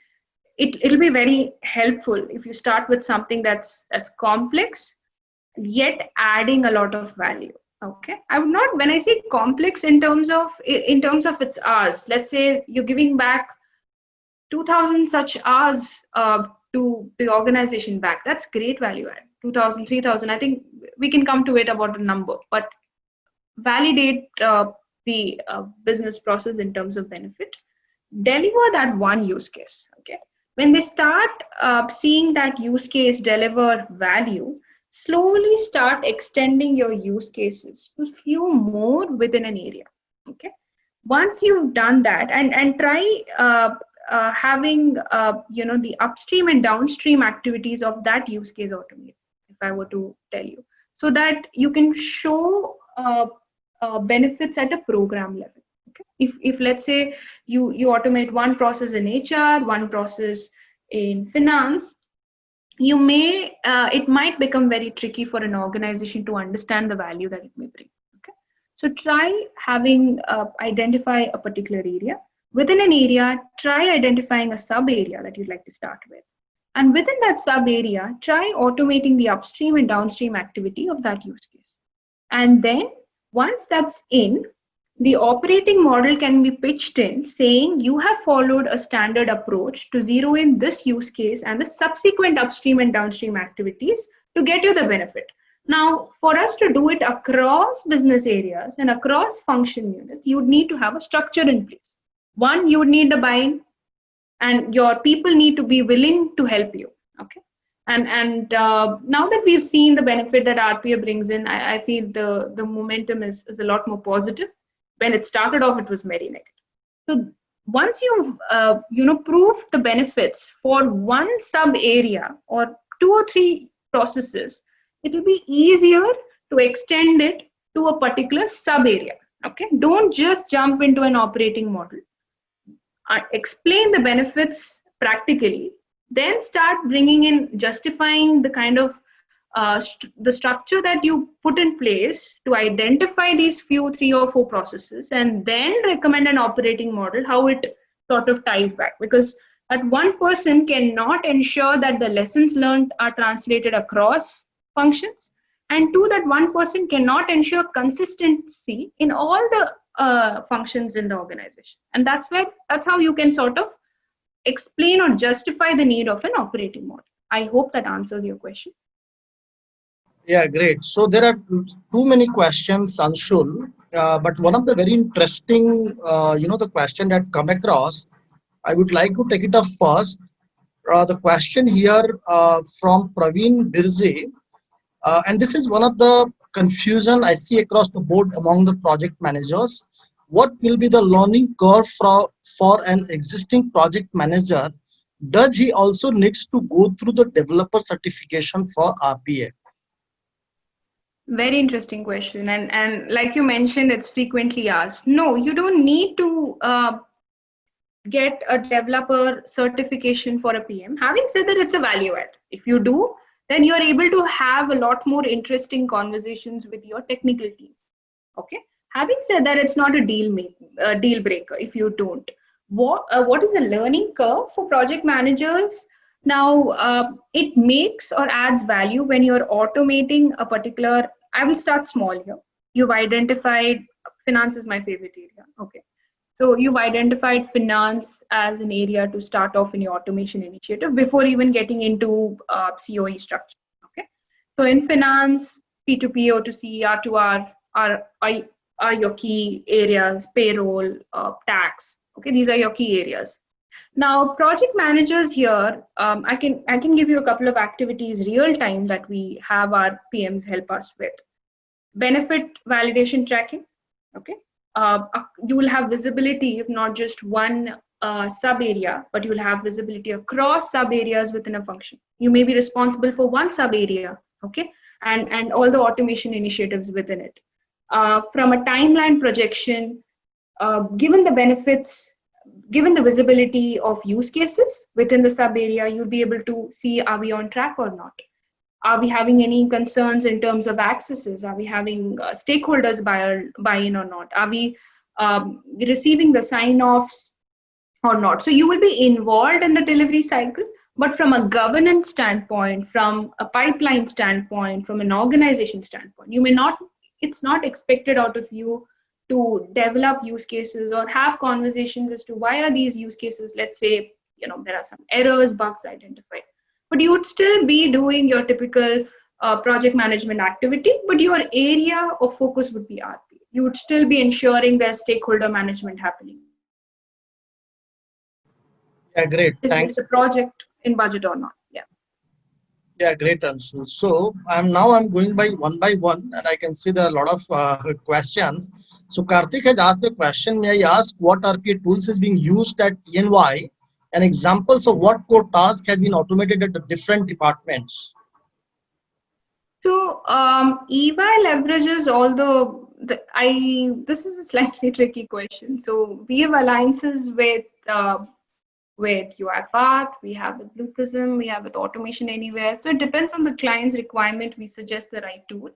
[SPEAKER 1] it'll be very helpful if you start with something that's complex yet adding a lot of value. Okay, I would not, when I say complex in terms of its hours, let's say you're giving back 2000 such hours to the organization back, that's great value add. 2000, 3000, I think we can come to it about a number, but validate the business process in terms of benefit, deliver that one use case. Okay, when they start seeing that use case deliver value, slowly start extending your use cases to few more within an area. Okay, once you've done that, and try having the upstream and downstream activities of that use case automated, if I were to tell you, so that you can show benefits at a program level. Okay, if let's say you automate one process in HR, one process in finance, you may it might become very tricky for an organization to understand the value that it may bring. Okay, so try having identify a particular area. Within an area, try identifying a sub area that you'd like to start with, and within that sub area, try automating the upstream and downstream activity of that use case. And then once that's in, the operating model can be pitched in saying you have followed a standard approach to zero in this use case and the subsequent upstream and downstream activities to get you the benefit. Now, for us to do it across business areas and across function units, you would need to have a structure in place. One, you would need a buy-in, and your people need to be willing to help you. Okay, and now that we've seen the benefit that RPA brings in, I feel the momentum is a lot more positive. When it started off, it was very negative. So once you've proved the benefits for one sub area or two or three processes, it will be easier to extend it to a particular sub area. Okay, don't just jump into an operating model. Explain the benefits practically, then start bringing in, justifying the kind of the structure that you put in place to identify these few three or four processes, and then recommend an operating model, how it sort of ties back. Because that one person cannot ensure that the lessons learned are translated across functions, and two, that one person cannot ensure consistency in all the functions in the organization. And that's how you can sort of explain or justify the need of an operating model. I hope that answers your question.
[SPEAKER 2] Yeah, great. So there are too many questions, Anshul, but one of the very interesting, the question that come across, I would like to take it up first. The question here from Praveen Birze, and this is one of the confusion I see across the board among the project managers. What will be the learning curve for an existing project manager? Does he also needs to go through the developer certification for RPA?
[SPEAKER 1] Very interesting question. And like you mentioned, it's frequently asked. No, you don't need to get a developer certification for a PM. Having said that, it's a value add. If you do, then you're able to have a lot more interesting conversations with your technical team. Okay. Having said that, it's not a deal breaker if you don't. What is the learning curve for project managers? Now, it makes or adds value when you're automating a particular. I will start small here. You've identified finance is my favorite area. Okay. So you've identified finance as an area to start off in your automation initiative before even getting into COE structure. Okay. So in finance, P2P, O2C, R2R are are your key areas: payroll, tax. Okay, these are your key areas. Now, project managers here, I can give you a couple of activities real time that we have our PMs help us with. Benefit validation tracking. Okay, you will have visibility if not just one sub area, but you will have visibility across sub areas within a function. You may be responsible for one sub area, okay, and all the automation initiatives within it. From a timeline projection, given the benefits, given the visibility of use cases within the sub area, you'll be able to see, are we on track or not? Are we having any concerns in terms of accesses? Are we having stakeholders buy-in or not? Are we receiving the sign-offs or not? So you will be involved in the delivery cycle, but from a governance standpoint, from a pipeline standpoint, from an organization standpoint, you may not, it's not expected out of you to develop use cases or have conversations as to why are these use cases, let's say, there are some errors, bugs identified, but you would still be doing your typical project management activity, but your area of focus would be RP. You would still be ensuring there's stakeholder management happening.
[SPEAKER 2] Yeah, great.
[SPEAKER 1] Is
[SPEAKER 2] Thanks.
[SPEAKER 1] the project in budget or not? Yeah.
[SPEAKER 2] Yeah, great, Anshul. So I'm going by one, and I can see there are a lot of questions. So Karthik has asked a question. May I ask what RPA tools is being used at ENY, and examples of what core task has been automated at the different departments?
[SPEAKER 1] So EY leverages all the I. This is a slightly tricky question. So we have alliances with UiPath, we have with Blue Prism, we have with Automation Anywhere. So it depends on the client's requirement. We suggest the right tool.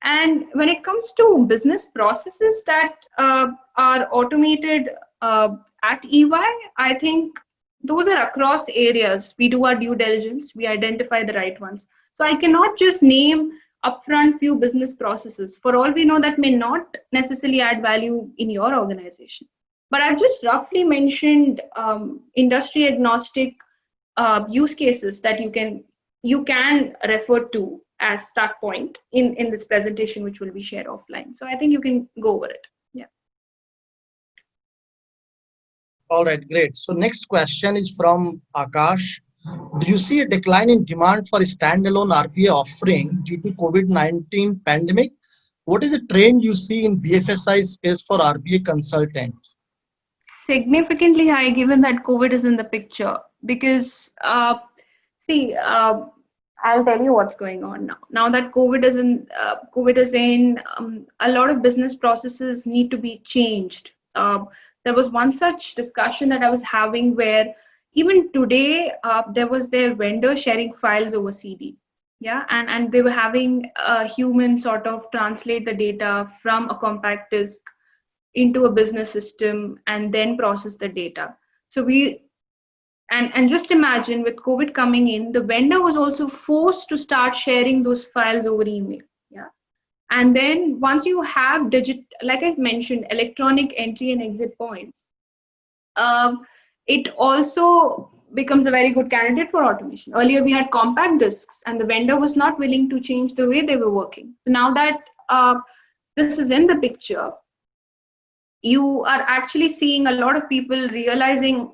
[SPEAKER 1] And when it comes to business processes that are automated at EY, I think those are across areas. We do our due diligence, we identify the right ones. So I cannot just name upfront few business processes. For all we know, that may not necessarily add value in your organization. But I've just roughly mentioned industry agnostic use cases that you can refer to as start point in this presentation, which will be shared offline. So I think you can go over it. Yeah.
[SPEAKER 2] All right, great. So next question is from Akash. Do you see a decline in demand for a standalone RPA offering due to COVID-19 pandemic? What is the trend you see in BFSI space for RPA consultant?
[SPEAKER 1] Significantly high, given that COVID is in the picture. Because I'll tell you what's going on now. Now that COVID is in, a lot of business processes need to be changed. There was one such discussion that I was having where even today there was their vendor sharing files over CD. Yeah, and they were having a human sort of translate the data from a compact disk into a business system and then process the data. So and just imagine, with COVID coming in, the vendor was also forced to start sharing those files over email. Yeah. And then once you have like I mentioned, electronic entry and exit points, it also becomes a very good candidate for automation. Earlier we had compact disks and the vendor was not willing to change the way they were working. So now that this is in the picture, you are actually seeing a lot of people realizing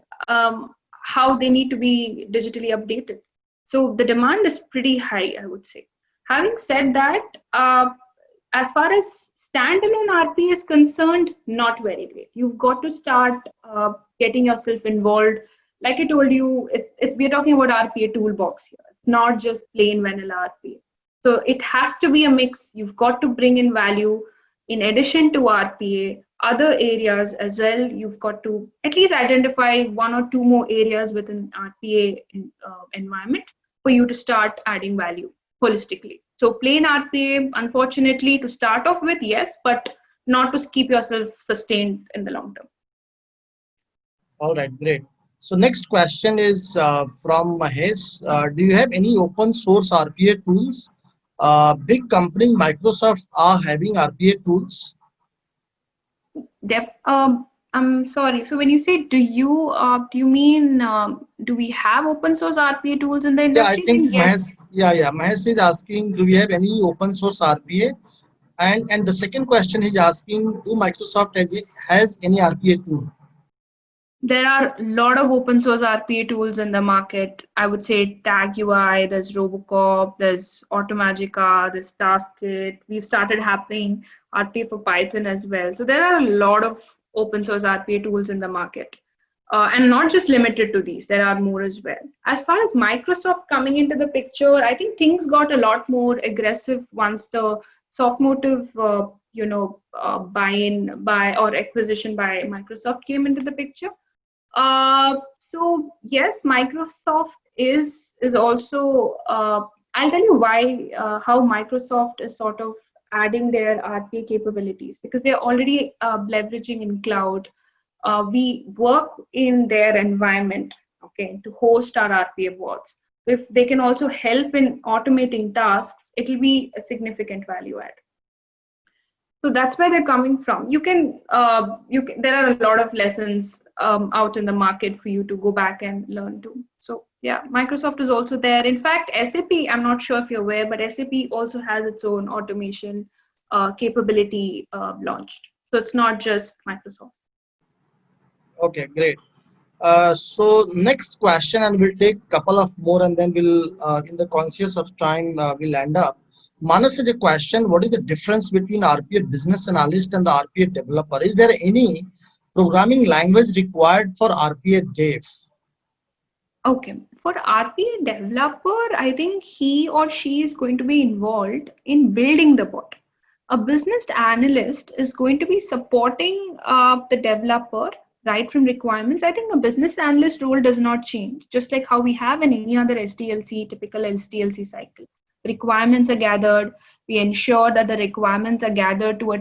[SPEAKER 1] how they need to be digitally updated. So the demand is pretty high, I would say. Having said that, as far as standalone RPA is concerned, not very great. You've got to start getting yourself involved. Like I told you, we're talking about RPA toolbox here. It's not just plain vanilla RPA. So it has to be a mix. You've got to bring in value. In addition to RPA, other areas as well, you've got to at least identify one or two more areas within RPA environment for you to start adding value holistically. So plain RPA, unfortunately, to start off with, yes, but not to keep yourself sustained in the long term.
[SPEAKER 2] All right, great. So next question is from Mahesh. Do you have any open source RPA tools? Big company Microsoft are having RPA tools.
[SPEAKER 1] I'm sorry. So when you say do you mean do we have open source RPA tools in the industry?
[SPEAKER 2] Yeah, I think
[SPEAKER 1] Yes.
[SPEAKER 2] Mahesh is asking, do we have any open source RPA? And the second question is asking, do Microsoft has any RPA tool?
[SPEAKER 1] There are a lot of open source RPA tools in the market. I would say Tag UI, there's Robocop, there's Automagica, there's TaskKit. We've started happening RPA for Python as well. So there are a lot of open source RPA tools in the market. And not just limited to these, there are more as well. As far as Microsoft coming into the picture, I think things got a lot more aggressive once the Softmotive, buy-in by or acquisition by Microsoft came into the picture. So yes, Microsoft is also. I'll tell you why how Microsoft is sort of adding their RPA capabilities because they're already leveraging in cloud. We work in their environment, okay, to host our RPA bots. If they can also help in automating tasks, it will be a significant value add. So that's where they're coming from. There are a lot of lessons out in the market for you to go back and learn to. So yeah, Microsoft is also there. In fact, SAP, I'm not sure if you're aware, but SAP also has its own automation capability launched. So it's not just Microsoft.
[SPEAKER 2] Okay, great. So next question, and we'll take couple of more, and then we'll, in the conscious of time, we'll end up. Manas has a question: what is the difference between RPA business analyst and the RPA developer? Is there any programming language required for RPA dev?
[SPEAKER 1] Okay, for RPA developer, I think he or she is going to be involved in building the bot. A business analyst is going to be supporting the developer right from requirements. I think a business analyst role does not change, just like how we have in any other SDLC, typical SDLC cycle. Requirements are gathered. We ensure that the requirements are gathered to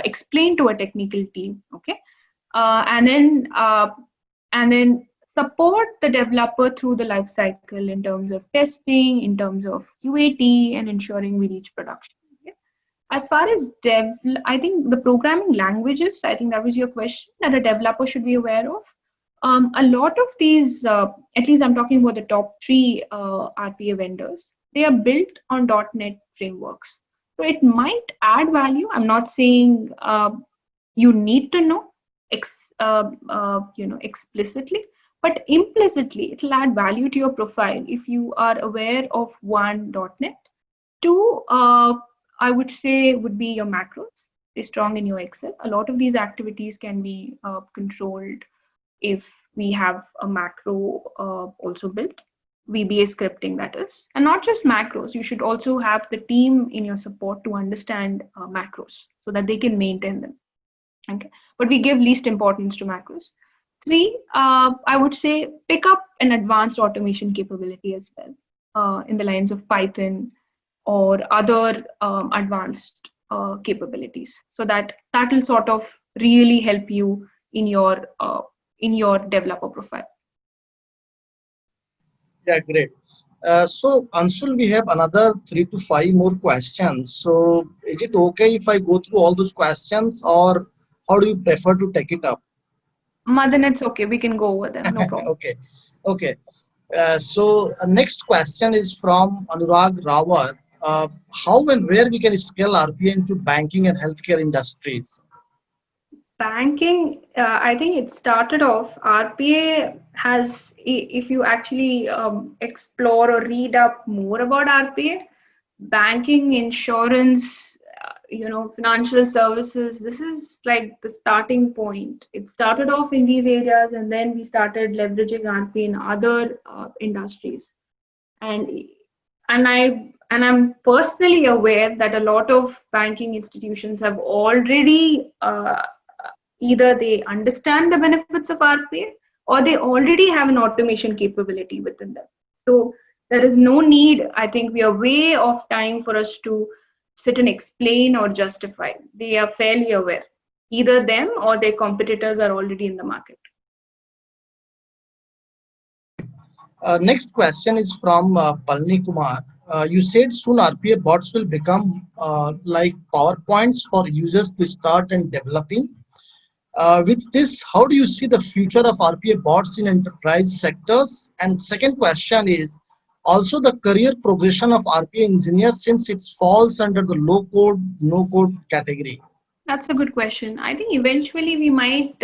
[SPEAKER 1] explained to a technical team. Okay, and then support the developer through the life cycle in terms of testing, in terms of UAT, and ensuring we reach production. Okay? As far as I think the programming languages, I think that was your question, that a developer should be aware of. A lot of these, at least I'm talking about the top three RPA vendors, they are built on .NET frameworks. So it might add value. I'm not saying you need to know explicitly, but implicitly it'll add value to your profile if you are aware of one .NET. Two, I would say would be your macros. They're strong in your Excel. A lot of these activities can be controlled if we have a macro also built. VBA scripting, that is, and not just macros. You should also have the team in your support to understand macros so that they can maintain them. Okay, but we give least importance to macros. Three, I would say pick up an advanced automation capability as well in the lines of Python or other advanced capabilities, so that will sort of really help you in your developer profile.
[SPEAKER 2] Yeah, great. So Anshul, we have another 3 to 5 more questions. So is it okay if I go through all those questions, or how do you prefer to take it up?
[SPEAKER 1] Madan, it's okay. We can go over them. No problem.
[SPEAKER 2] Okay, okay. So next question is from Anurag Rawar. How and where we can scale RPA into banking and healthcare industries?
[SPEAKER 1] Banking, I think it started off. RPA has, if you actually explore or read up more about RPA, banking, insurance, financial services, this is like the starting point. It started off in these areas, and then we started leveraging RPA in other industries. And I'm personally aware that a lot of banking institutions have already either they understand the benefits of RPA or they already have an automation capability within them. So there is no need. I think we are way off time for us to sit and explain or justify. They are fairly aware. Either them or their competitors are already in the market.
[SPEAKER 2] Next question is from Palni Kumar. You said soon RPA bots will become like PowerPoints for users to start and developing. With this, how do you see the future of RPA bots in enterprise sectors? And second question is, Also the career progression of RPA engineers, since it falls under the low code, no code category?
[SPEAKER 1] That's a good question. I think eventually we might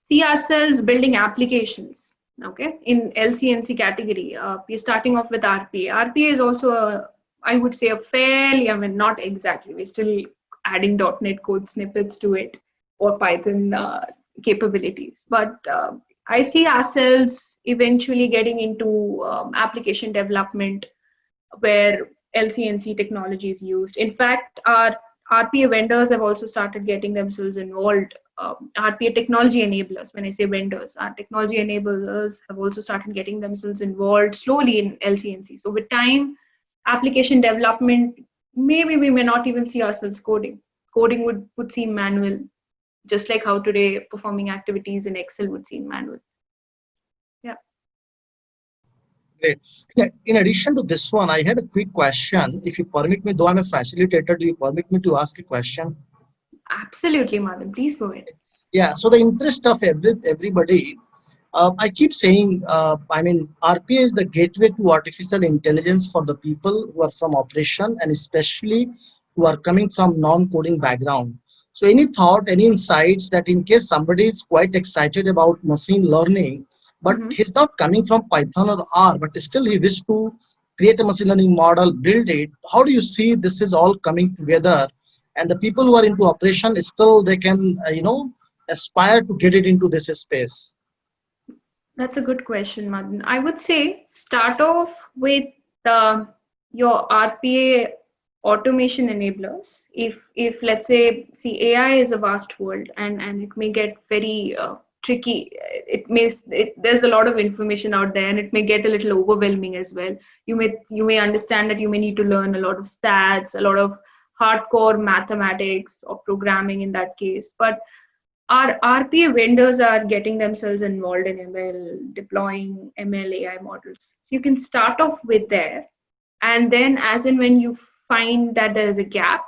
[SPEAKER 1] see ourselves building applications. Okay, in LCNC category, we're starting off with RPA. RPA is also I would say, a fairly, I mean, not exactly. We're still adding .NET code snippets to it or Python capabilities. But I see ourselves eventually getting into application development where LCNC technology is used. In fact, our RPA vendors have also started getting themselves involved. RPA technology enablers, when I say vendors, our technology enablers have also started getting themselves involved slowly in LCNC. So with time, application development, maybe we may not even see ourselves coding. Coding would seem manual, just like how today performing activities in Excel would seem manual. Yeah.
[SPEAKER 2] Great. Yeah, in addition to this one, I had a quick question. If you permit me, though I'm a facilitator, do you permit me to ask a question?
[SPEAKER 1] Absolutely, Madan. Please go ahead.
[SPEAKER 2] Yeah, so the interest of everybody, I keep saying, I mean, RPA is the gateway to artificial intelligence for the people who are from operation and especially who are coming from non-coding background. So any thought, any insights that in case somebody is quite excited about machine learning, but
[SPEAKER 1] Mhm.
[SPEAKER 2] he's not coming from Python or R, but still he wishes to create a machine learning model, build it. How do you see this is all coming together? And the people who are into operation still they can, aspire to get it into this space.
[SPEAKER 1] That's a good question, Madan. I would say start off with your RPA automation enablers. If let's say, see, AI is a vast world, and it may get very tricky. There's a lot of information out there, and it may get a little overwhelming as well. You may understand that you may need to learn a lot of stats, a lot of hardcore mathematics or programming in that case, but our RPA vendors are getting themselves involved in ML, deploying ML AI models. So you can start off with there, and then as and when you find that there is a gap,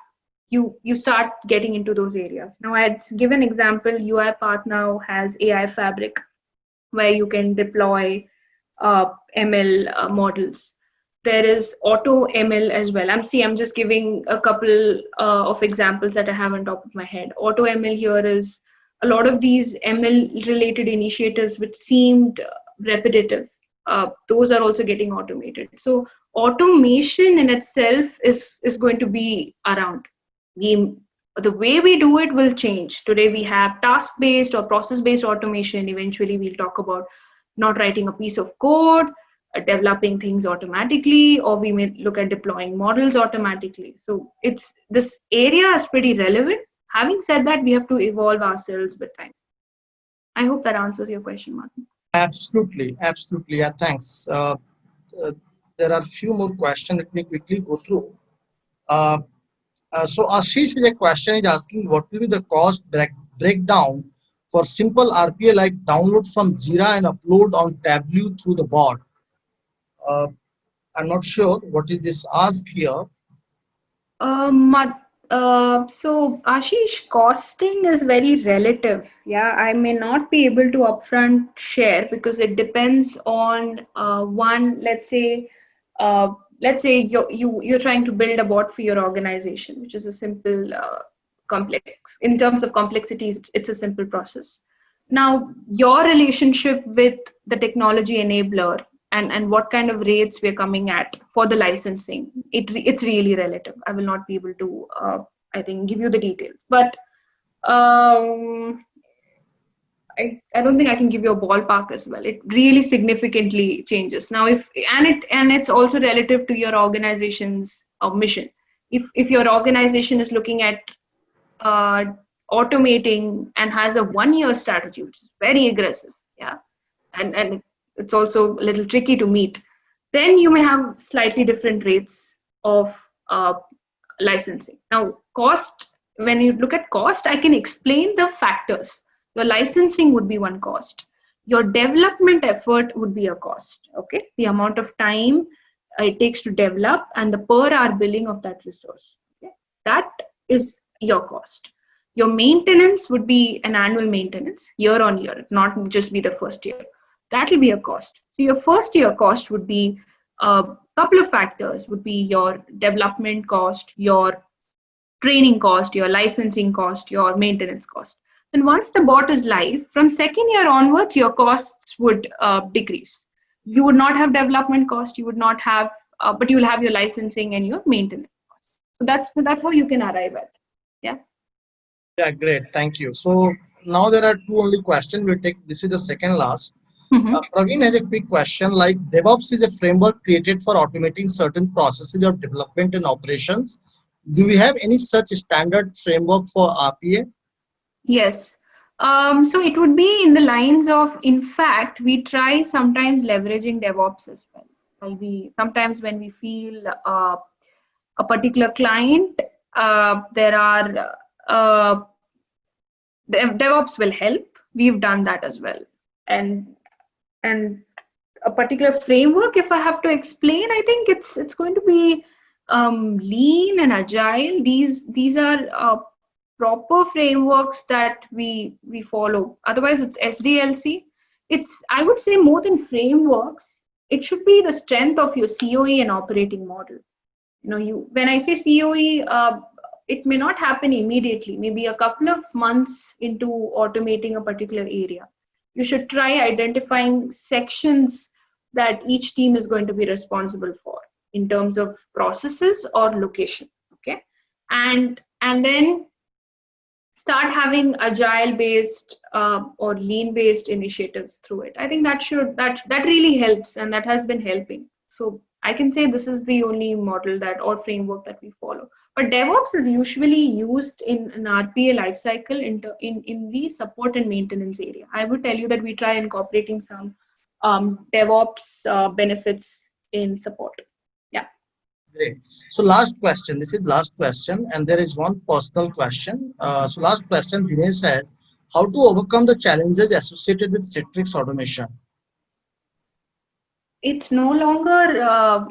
[SPEAKER 1] you start getting into those areas. Now, I'd give an example. UiPath now has AI Fabric, where you can deploy ML models. There is Auto ML as well. I'm just giving a couple of examples that I have on top of my head. Auto ML here is a lot of these ML related initiatives which seemed repetitive. Those are also getting automated. So automation in itself is going to be around. We, the way we do it will change. Today we have task based or process based automation. Eventually we'll talk about not writing a piece of code, developing things automatically, or we may look at deploying models automatically. So it's, this area is pretty relevant. Having said that, we have to evolve ourselves with time. I hope that answers your question, Martin.
[SPEAKER 2] Absolutely, absolutely. Yeah, thanks. Uh, there are a few more questions. Let me quickly go through. Uh, so Ashish is a question is asking what will be the cost breakdown for simple RPA like download from Jira and upload on Tableau through the bot. Uh, I'm not sure what is this ask here.
[SPEAKER 1] So Ashish, costing is very relative. Yeah, I may not be able to upfront share because it depends on one. Let's say you're trying to build a bot for your organization, which is a simple complex. In terms of complexities, it's a simple process. Now, your relationship with the technology enabler and what kind of rates we're coming at for the licensing, it's really relative. I will not be able to, I think, give you the details. But um, I don't think I can give you a ballpark as well. It really significantly changes. Now, it's also relative to your organization's mission. If your organization is looking at uh, automating and has a 1 year strategy, which is very aggressive, yeah, and it's also a little tricky to meet, then you may have slightly different rates of licensing. Now, cost, when you look at cost, I can explain the factors. Your licensing would be one cost. Your development effort would be a cost. Okay, the amount of time it takes to develop and the per hour billing of that resource. Okay, that is your cost. Your maintenance would be an annual maintenance, year on year, not just be the first year. That will be a cost. So your first year cost would be A couple of factors would be your development cost, your training cost, your licensing cost, your maintenance cost. And once the bot is live, from second year onwards, your costs would decrease. You would not have development cost, you would not have, but you will have your licensing and your maintenance cost. So that's how you can arrive at. Yeah.
[SPEAKER 2] Yeah, great. Thank you. So now there are two only questions. We'll take this is the second last.
[SPEAKER 1] Mhm.
[SPEAKER 2] Praveen has a quick question like DevOps is a framework created for automating certain processes of development and operations. Do we have any such standard framework for RPA?
[SPEAKER 1] Yes. So it would be in the lines of, in fact, we try sometimes leveraging DevOps as well. We sometimes when we feel a particular client, there are DevOps will help. We've done that as well, and and a particular framework. If I have to explain, I think it's going to be lean and agile. These are proper frameworks that we follow. Otherwise, it's SDLC. It's, I would say, more than frameworks. It should be the strength of your COE and operating model. You, when I say COE, it may not happen immediately. Maybe a couple of months into automating a particular area, you should try identifying sections that each team is going to be responsible for in terms of processes or location. Okay, and then start having agile based or lean based initiatives through it. I think that really helps, and that has been helping. So I can say this is the only model that or framework that we follow. But DevOps is usually used in an RPA lifecycle in the support and maintenance area. I would tell you that we try incorporating some DevOps benefits in support. Yeah.
[SPEAKER 2] Great. So last question. This is last question, and there is one personal question. So last question. Dinesh says, how to overcome the challenges associated with Citrix automation?
[SPEAKER 1] It's no longer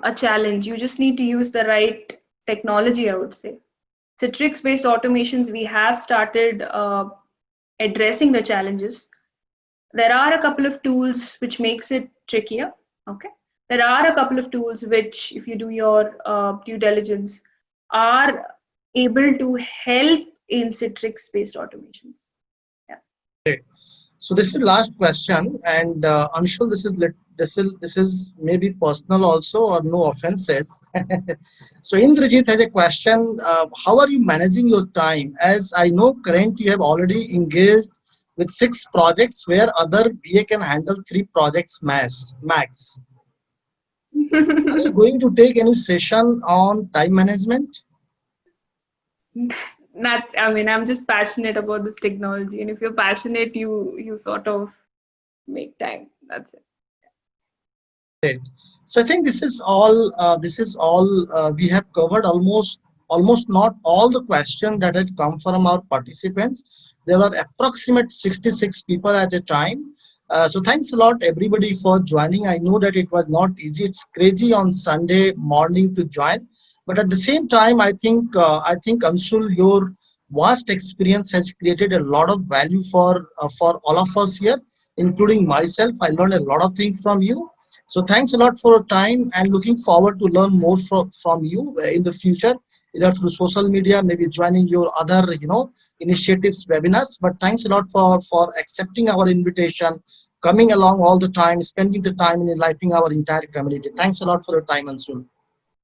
[SPEAKER 1] a challenge. You just need to use the right technology, I would say. Citrix based automations, we have started addressing the challenges. There are a couple of tools which makes it trickier. Okay. There are a couple of tools which, if you do your due diligence, are able to help in Citrix based automations. Yeah.
[SPEAKER 2] Great. So this is last question, and Anshul, this is maybe personal also, or no offenses. So Indrajit has a question. How are you managing your time? As I know, current you have already engaged with 6 projects, where other BA can handle 3 projects max. Are you going to take any session on time management?
[SPEAKER 1] Not, I mean, I'm just passionate about this technology, and if you're passionate, you sort of make time. That's it.
[SPEAKER 2] Great. So I think this is all. We have covered almost not all the questions that had come from our participants. There were approximate 66 people at a time. So thanks a lot everybody for joining. I know that it was not easy. It's crazy on Sunday morning to join, but at the same time, I think Anshul, your vast experience has created a lot of value for all of us here, including myself. I learned a lot of things from you. So thanks a lot for your time, and looking forward to learn more from you in the future, either through social media, maybe joining your other, initiatives, webinars. But thanks a lot for accepting our invitation, coming along all the time, spending the time in enlightening our entire community. Thanks a lot for your time, Anshul.